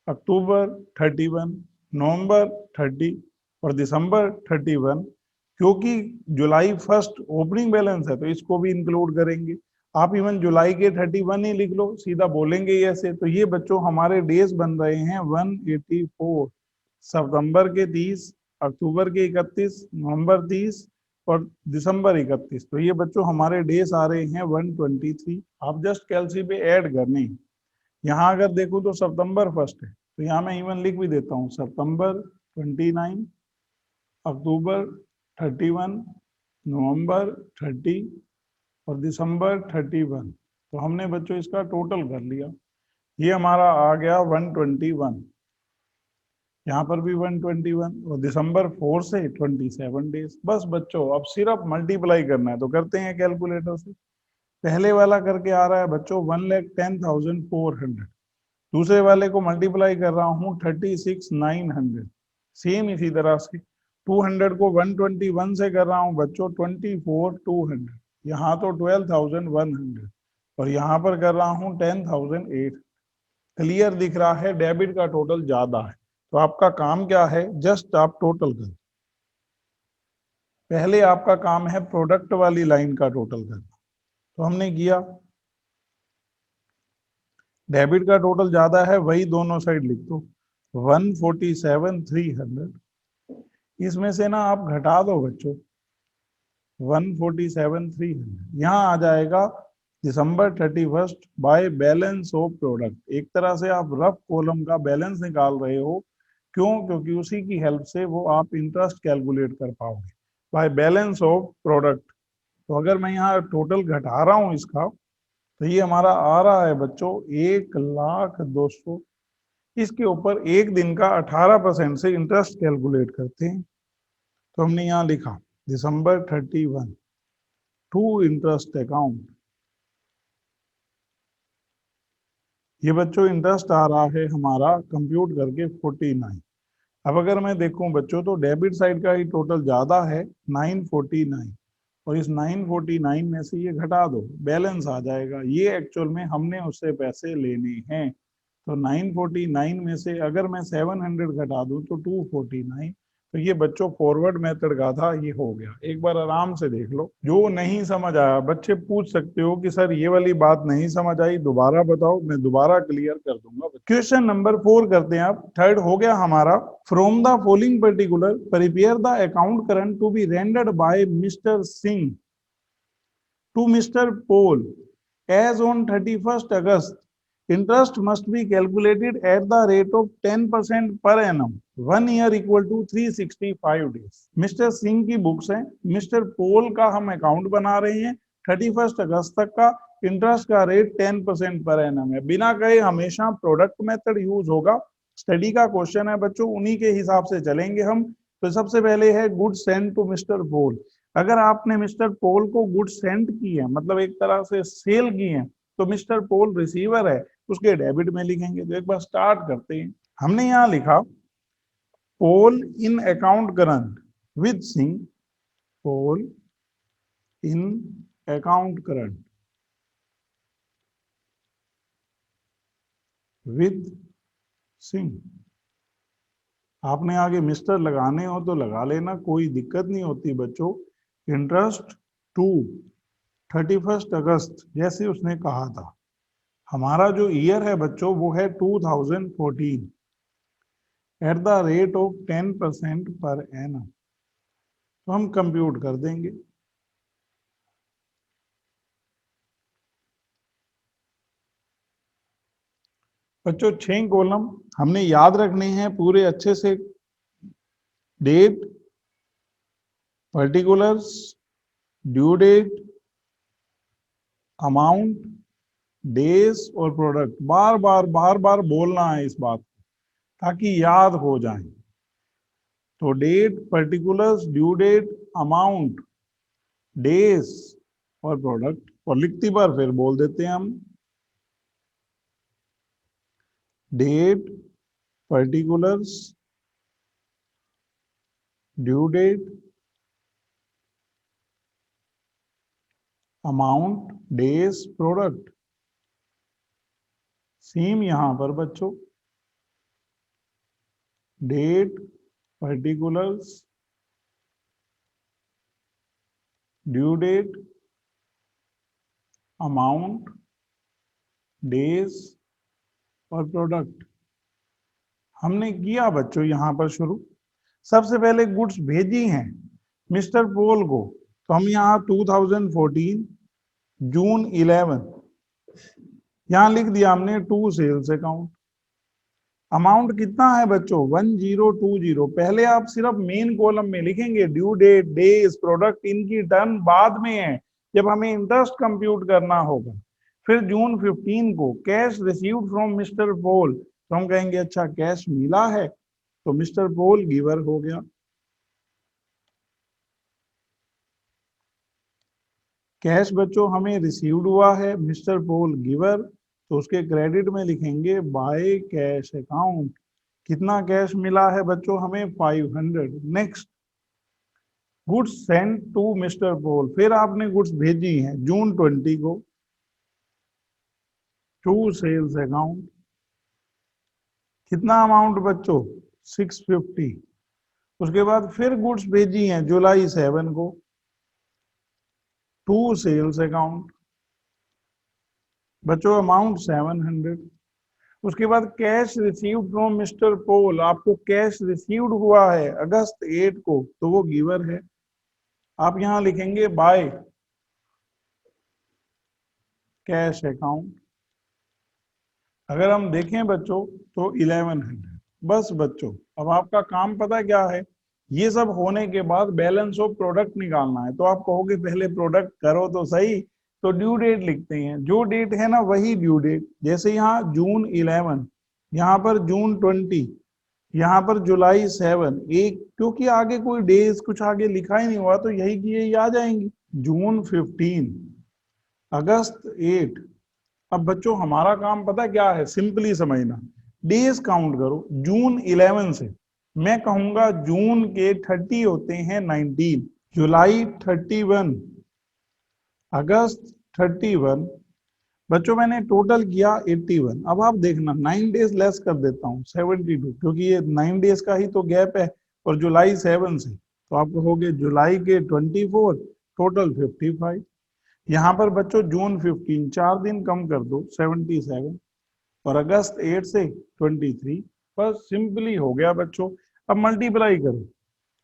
अक्टूबर 31, नवंबर 30 और दिसंबर 31। क्योंकि जुलाई 1 ओपनिंग बैलेंस है तो इसको भी इंक्लूड करेंगे। आप इवन जुलाई के 31 ही लिख लो, सीधा बोलेंगे ऐसे। तो ये बच्चों हमारे डेज बन रहे हैं 184। सितंबर के 30, अक्टूबर के 31, नवंबर 30 और दिसंबर 31। तो ये बच्चों हमारे डेज आ रहे हैं 123। आप जस्ट कैलसी पे ऐड करने। यहाँ अगर देखो तो सितंबर 1 है, तो यहाँ मैं इवन लिख भी देता हूँ सितंबर 29, अक्टूबर 31, नवंबर 30 और दिसंबर 31। तो हमने बच्चों इसका टोटल कर लिया, ये हमारा आ गया 121। यहाँ पर भी 121 और दिसंबर 4 से 27 डेज। बस बच्चों अब सिर्फ मल्टीप्लाई करना है, तो करते हैं कैलकुलेटर से। पहले वाला करके आ रहा है बच्चों 1,10,400, दूसरे वाले को मल्टीप्लाई कर रहा हूँ 36,900, सेम इसी तरह से 200 को 121 से कर रहा हूँ बच्चों 24,200, यहाँ तो 12,100 और यहाँ पर कर रहा हूँ 10,008। क्लियर दिख रहा है, डेबिट का टोटल ज्यादा है। तो आपका काम क्या है, जस्ट आप टोटल करें। पहले आपका काम है प्रोडक्ट वाली लाइन का टोटल करना, तो हमने किया। डेबिट का टोटल ज्यादा है, वही दोनों साइड लिख दो 147,300। इसमें से ना आप घटा दो बच्चों 147,300, यहाँ आ जाएगा दिसंबर 31 बाय बैलेंस ऑफ प्रोडक्ट। एक तरह से आप रफ कॉलम का बैलेंस निकाल रहे हो, क्यों? क्योंकि उसी की हेल्प से वो आप इंटरेस्ट कैलकुलेट कर पाओगे बाय बैलेंस ऑफ प्रोडक्ट। तो अगर मैं यहाँ टोटल घटा रहा हूँ इसका, तो ये हमारा आ रहा है बच्चों 1,02,000। इसके ऊपर एक दिन का 18% से इंटरेस्ट कैलकुलेट करते हैं। तो हमने यहाँ लिखा दिसंबर 31 टू इंटरेस्ट अकाउंट। ये बच्चों इंटरेस्ट आ रहा है हमारा कंप्यूट करके 49। अब अगर मैं देखूं बच्चों तो डेबिट साइड का ही टोटल ज्यादा है 949, और इस 949 में से ये घटा दो, बैलेंस आ जाएगा। ये एक्चुअल में हमने उससे पैसे लेने हैं। तो 949 में से अगर मैं 700 घटा दूं तो 249। तो ये बच्चों फॉरवर्ड मेथड का था, ये हो गया। एक बार आराम से देख लो। जो नहीं समझ आया बच्चे पूछ सकते हो कि सर ये वाली बात नहीं समझ आई, दोबारा बताओ, मैं दोबारा क्लियर कर दूंगा। क्वेश्चन नंबर 4 करते हैं आप। थर्ड हो गया हमारा, from the following particular prepare the account current to be rendered by Mr Singh to Mr. Paul as on 31st August. Interest must be calculated at the rate of 10% per annum. 1 year equal to 365 days. Mister Singh की books हैं, mister पोल का हम account बना रहे हैं 31 अगस्त तक का। Interest का रेट 10% पर एनम है। बिना कहे हमेशा प्रोडक्ट मेथड यूज होगा। स्टडी का क्वेश्चन है बच्चों, उन्हीं के हिसाब से चलेंगे हम। तो सबसे पहले है गुड सेंड टू मिस्टर पोल। अगर आपने मिस्टर पोल को गुड सेंड की है, मतलब एक तरह से सेल की है, तो मिस्टर पोल रिसीवर है, उसके डेबिट में लिखेंगे। तो एक बार स्टार्ट करते हैं। हमने यहाँ लिखा Paul in account current with Singh, Paul in account current with Singh. आपने आगे मिस्टर लगाने हो तो लगा लेना, कोई दिक्कत नहीं होती बच्चों। इंटरेस्ट टू 31 अगस्त जैसे उसने कहा था। हमारा जो ईयर है बच्चों वो है 2014 eight the rate of 10% per annum. तो हम कंप्यूट कर देंगे। बच्चों 6 कॉलम हमने याद रखने हैं पूरे अच्छे से। Date, particulars, due date, amount, days और प्रोडक्ट। बार बार बोलना है इस बात को ताकि याद हो जाए। तो date, particulars, due date, amount, days और प्रोडक्ट। और लिखती बार फिर बोल देते हैं हम। Date, particulars, due date, amount, days, product. Same यहां पर बच्चों, date, particulars, due date, amount, days और प्रोडक्ट। हमने किया बच्चों यहां पर शुरू। सबसे पहले गुड्स भेजी हैं मिस्टर पोल को, तो हम यहाँ 2014 जून 11 यहाँ लिख दिया हमने टू सेल्स अकाउंट। अमाउंट कितना है बच्चों 1020। पहले आप सिर्फ मेन कॉलम में लिखेंगे ड्यू डेट, डेज, प्रोडक्ट, इनकी टर्म बाद में है जब हमें इंटरेस्ट कंप्यूट करना होगा। फिर जून 15 को कैश रिसीव्ड फ्रॉम मिस्टर पोल, तो हम कहेंगे अच्छा कैश मिला है, तो मिस्टर पोल गिवर हो गया। कैश बच्चों हमें रिसीव्ड हुआ है, मिस्टर पोल गिवर। तो उसके क्रेडिट में लिखेंगे बाय कैश अकाउंट। कितना कैश मिला है बच्चों हमें 500। Next, goods send to Mr Paul, फिर आपने गुड्स भेजी हैं जून 20 को टू सेल्स अकाउंट। कितना अमाउंट बच्चों 650। उसके बाद फिर गुड्स भेजी हैं जुलाई 7 को टू सेल्स अकाउंट, बच्चों अमाउंट 700। उसके बाद कैश रिसीव्ड फ्रॉम मिस्टर पोल, आपको कैश रिसीव्ड हुआ है अगस्त 8 को, तो वो गिवर है। आप यहां लिखेंगे बाय कैश अकाउंट। अगर हम देखें बच्चों तो 1100। बस बच्चों अब आपका काम पता क्या है, ये सब होने के बाद बैलेंस ऑफ प्रोडक्ट निकालना है। तो आप कहोगे पहले प्रोडक्ट करो तो सही, तो ड्यू डेट लिखते हैं, जो डेट है ना वही ड्यू डेट। जैसे यहाँ जून 11, यहाँ पर जून 20, यहाँ पर जुलाई 7, एक क्योंकि आगे कोई डेज कुछ आगे लिखा ही नहीं हुआ तो यही की यही आ जाएंगी। जून 15, अगस्त 8। अब बच्चों हमारा काम पता क्या है, सिंपली समझना, डेज काउंट करो जून 11 से। मैं कहूंगा जून के 30 होते हैं 19, जुलाई 31, अगस्त 31। बच्चों मैंने टोटल किया 81। अब आप देखना 9 डेज लेस कर देता हूँ 72, क्योंकि ये 9 डेज का ही तो गैप है और जुलाई 7 से, तो आप कहोगे जुलाई के 24, टोटल 55। यहाँ पर बच्चों जून 15 4 दिन कम कर दो 77, और अगस्त 8 से 23। बस सिंपली हो गया बच्चों। अब मल्टीप्लाई करो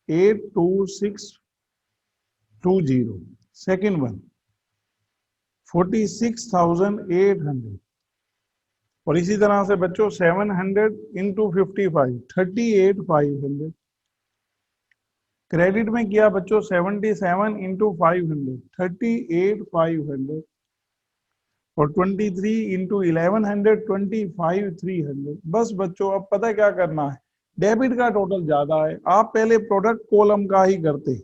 82620, सेकेंड वन 46,800, और इसी तरह से बच्चों 700 इंटू 55 38,500। क्रेडिट में किया बच्चों 77 इंटू 500 38,500, और 23 इंटू 1100 25,300। बस बच्चों अब पता क्या करना है, डेबिट का टोटल ज्यादा है, आप पहले प्रोडक्ट कॉलम का ही करते,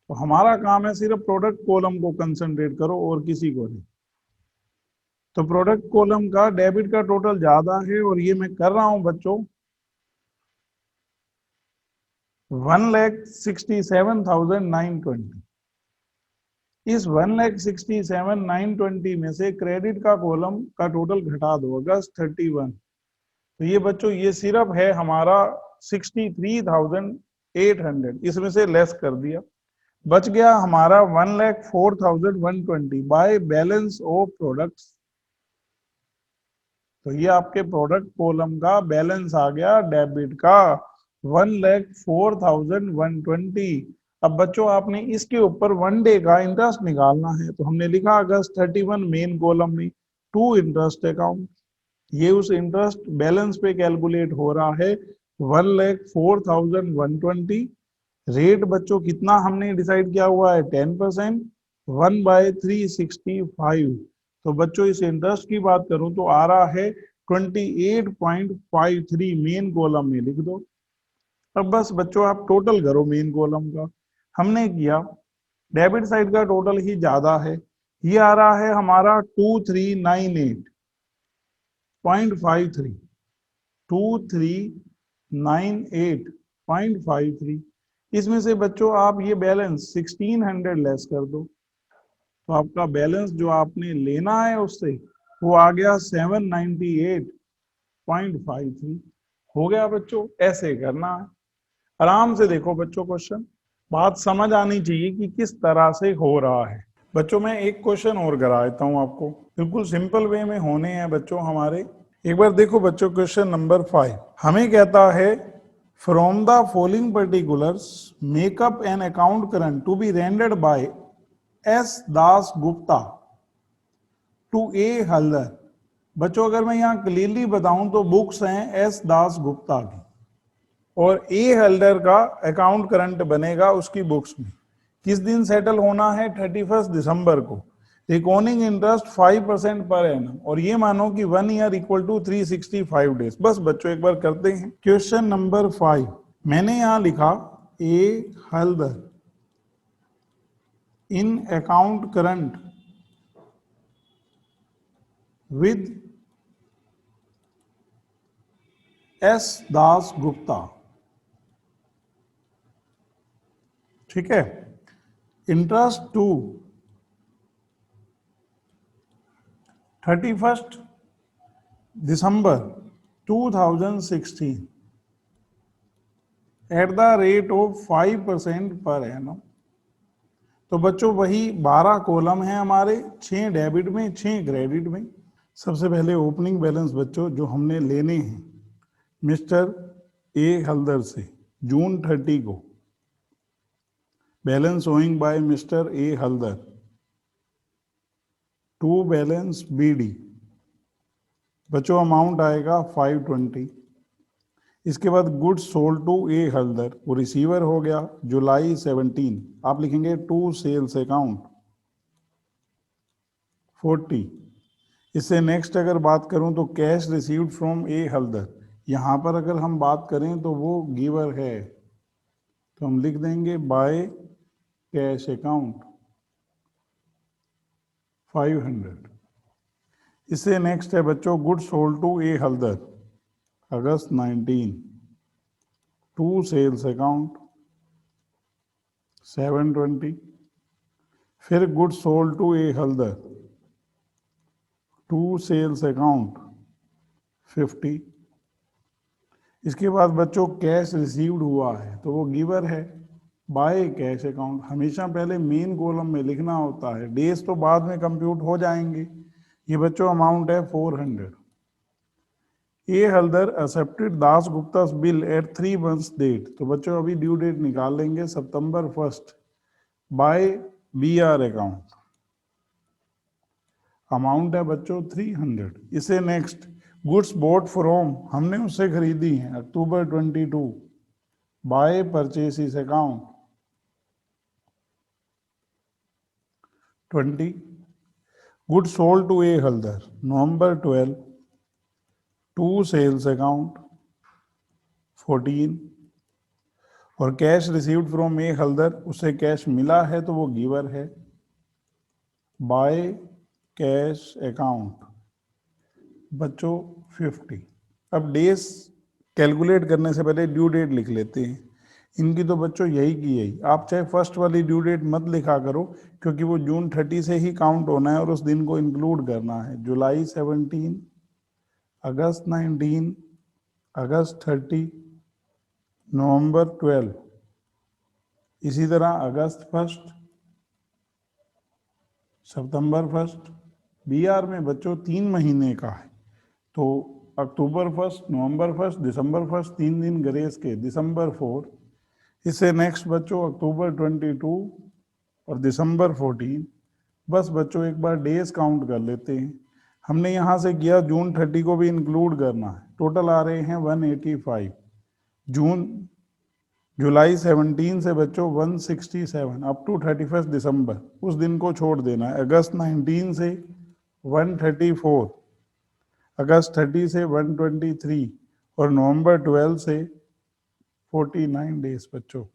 तो हमारा काम है सिर्फ प्रोडक्ट कॉलम को कंसंट्रेट करो और किसी को नहीं। तो प्रोडक्ट कॉलम का डेबिट का टोटल ज्यादा है और ये मैं कर रहा हूं बच्चों 1,67,920। इस 1,67,920 में से क्रेडिट का कॉलम का टोटल घटा दो अगस्त 31, तो ये बच्चों ये सिर्फ है हमारा 63,800, इसमें से लेस कर दिया, बच गया हमारा 1,04,120 बाय बैलेंस ऑफ प्रोडक्ट्स। तो ये आपके प्रोडक्ट कॉलम का बैलेंस आ गया डेबिट का 1,04,120। अब बच्चों आपने इसके ऊपर 1 डे का इंटरेस्ट निकालना है, तो हमने लिखा अगस्त 31 मेन कॉलम में टू इंटरेस्ट अकाउंट। ये उस इंटरेस्ट बैलेंस पे कैलकुलेट हो रहा है 1,04,120। रेट बच्चों कितना हमने डिसाइड किया हुआ है 10%, 1/365। तो बच्चों इस इंटरेस्ट की बात करूं तो आ रहा है 28.53, मेन कॉलम में लिख दो। अब बस बच्चों आप टोटल करो मेन कॉलम का, हमने किया डेबिट साइड का टोटल ही ज्यादा है, ये आ रहा है हमारा 2398.53, 2398.53। इसमें से बच्चों आप ये बैलेंस 1600 लेस कर दो, तो आपका बैलेंस जो आपने लेना है उससे वो आ गया 798.53। हो गया बच्चों, ऐसे करना है। आराम से देखो बच्चों क्वेश्चन, बात समझ आनी चाहिए कि किस तरह से हो रहा है। बच्चों मैं एक क्वेश्चन और करा देता हूं आपको, बिल्कुल सिंपल वे में होने हैं बच्चों हमारे। एक बार देखो बच्चों क्वेश्चन नंबर 5 हमें कहता है from the following particulars make up an account current to be rendered by S Das Gupta to A Haldar. बच्चों अगर मैं यहाँ क्लियरली बताऊं तो बुक्स हैं एस दास गुप्ता की, और ए हल्दर का अकाउंट करंट बनेगा उसकी बुक्स में। किस दिन सेटल होना है 31 दिसंबर को। रिकॉर्डिंग इंटरेस्ट 5% पर एनम, और ये मानो कि 1 ईयर इक्वल टू 365 डेज। बस बच्चों एक बार करते हैं क्वेश्चन नंबर 5। मैंने यहां लिखा A Haldar in account current with S Das Gupta. ठीक है। Interest to 31 December 2016 at the rate of 5% per annum. तो बच्चों वही 12 कॉलम है हमारे, 6 डेबिट में 6 क्रेडिट में। सबसे पहले ओपनिंग बैलेंस बच्चों जो हमने लेने हैं मिस्टर ए हल्दर से जून 30 को, balance owing by Mr A Haldar to balance BD. बच्चों अमाउंट आएगा 520। इसके बाद goods sold to A Haldar, वो रिसीवर हो गया जुलाई 17, आप लिखेंगे टू सेल्स अकाउंट 40। इससे नेक्स्ट अगर बात करूं तो cash received from A Haldar, यहां पर अगर हम बात करें तो वो गिवर है, तो हम लिख देंगे बाय कैश अकाउंट 500। इससे नेक्स्ट है बच्चों goods sold to A Haldar August 19 to sales account 720। फिर goods sold to A Haldar to sales account 50। इसके बाद बच्चों कैश रिसीव्ड हुआ है तो वो गिवर है बाय कैश अकाउंट। हमेशा पहले मेन कॉलम में लिखना होता है, डेज तो बाद में कंप्यूट हो जाएंगे। ये बच्चों अमाउंट है 400। A Haldar accepted Das Gupta bill at 3 months date, तो बच्चों अभी ड्यू डेट निकाल लेंगे सितंबर 1 by B R account. Amount है बच्चों 300। इसे नेक्स्ट गुड्स बोट फ्रॉम, हमने उससे खरीदी है अक्टूबर 22 by purchases account 20। Goods sold to A Haldar नवंबर 12 टू सेल्स अकाउंट 14। और cash received from A Haldar, उसे कैश मिला है तो वो गिवर है बाय कैश अकाउंट बच्चों 50। अब डेज कैलकुलेट करने से पहले ड्यू डेट लिख लेते हैं। इनकी तो बच्चों यही की यही, आप चाहे फर्स्ट वाली ड्यू डेट मत लिखा करो क्योंकि वो जून 30 से ही काउंट होना है और उस दिन को इंक्लूड करना है। जुलाई 17, अगस्त 19, अगस्त 30, नवंबर 12, इसी तरह अगस्त 1, सितंबर 1। बी आर में बच्चों 3 महीने का है तो अक्टूबर 1, नवंबर 1, दिसंबर 1, 3 दिन ग्रेस के, दिसंबर 4। इससे नेक्स्ट बच्चों अक्टूबर 22 और दिसंबर 14। बस बच्चों एक बार डेज काउंट कर लेते हैं। हमने यहाँ से किया जून 30 को भी इंक्लूड करना है, टोटल आ रहे हैं 185। जुलाई 17 से बच्चों 167 अप टू 31 दिसंबर, उस दिन को छोड़ देना है। अगस्त 19 से 134, अगस्त 30 से 123 और नवंबर 12 से 49 डेज बच्चों।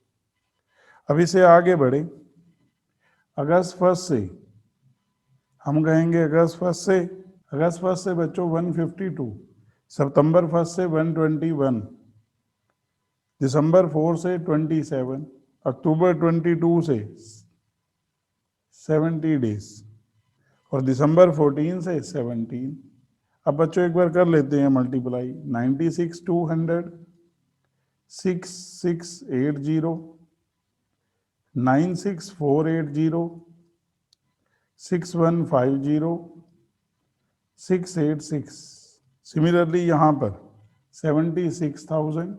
अब इसे आगे बढ़े, अगस्त 1 से हम कहेंगे अगस्त 1 से बच्चों 152, सितंबर 1 से 121, दिसंबर 4 से 27, अक्टूबर 22 से 70 डेज और दिसंबर 14 से 17। अब बच्चों एक बार कर लेते हैं मल्टीप्लाई, 96 200, 6680, 96480, 6150, 686। सिमिलरली यहाँ पर 76,000,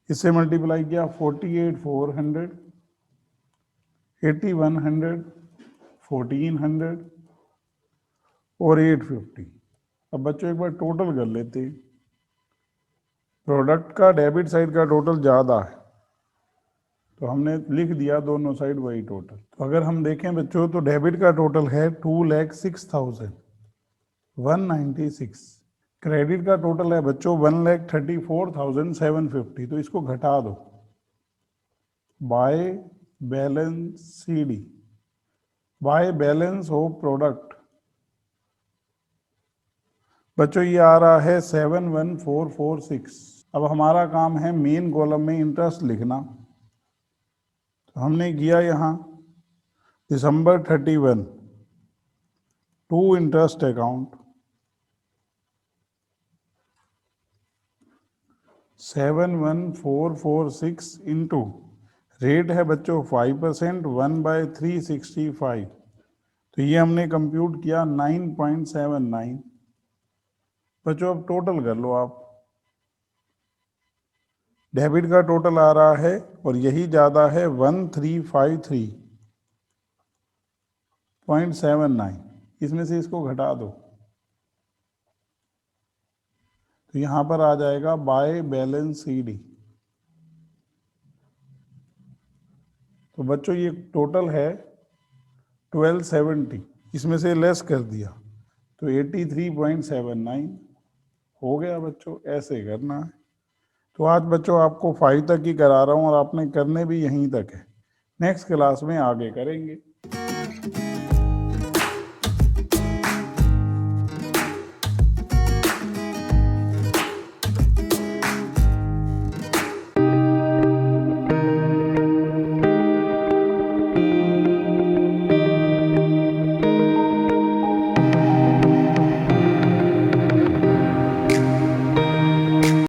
इससे मल्टीप्लाई किया 48,400, 8,100, 1,400 और 850। अब बच्चों एक बार टोटल कर लेते हैं। प्रोडक्ट का डेबिट साइड का टोटल ज़्यादा है तो हमने लिख दिया दोनों साइड वही टोटल। तो अगर हम देखें बच्चों तो डेबिट का टोटल है 2,06,196। क्रेडिट का टोटल है बच्चों 1,34,750, तो इसको घटा दो by balance C D, by balance of product बच्चों ये आ रहा है 71446। अब हमारा काम है मेन कॉलम में इंटरेस्ट लिखना। तो हमने किया यहाँ दिसंबर 31 to interest account 71446 into rate है बच्चों 5%, 1/365। तो ये हमने कंप्यूट किया 9.79। बच्चों अब टोटल कर लो आप। डेबिट का टोटल आ रहा है और यही ज़्यादा है 1353.79। इसमें से इसको घटा दो तो यहाँ पर आ जाएगा बाय बैलेंस CD। तो बच्चों ये टोटल है 1270, इसमें से लेस कर दिया तो 83.79 हो गया। बच्चों ऐसे करना है। तो आज बच्चों आपको 5 तक ही करा रहा हूँ और आपने करने भी यहीं तक है। नेक्स्ट क्लास में आगे करेंगे।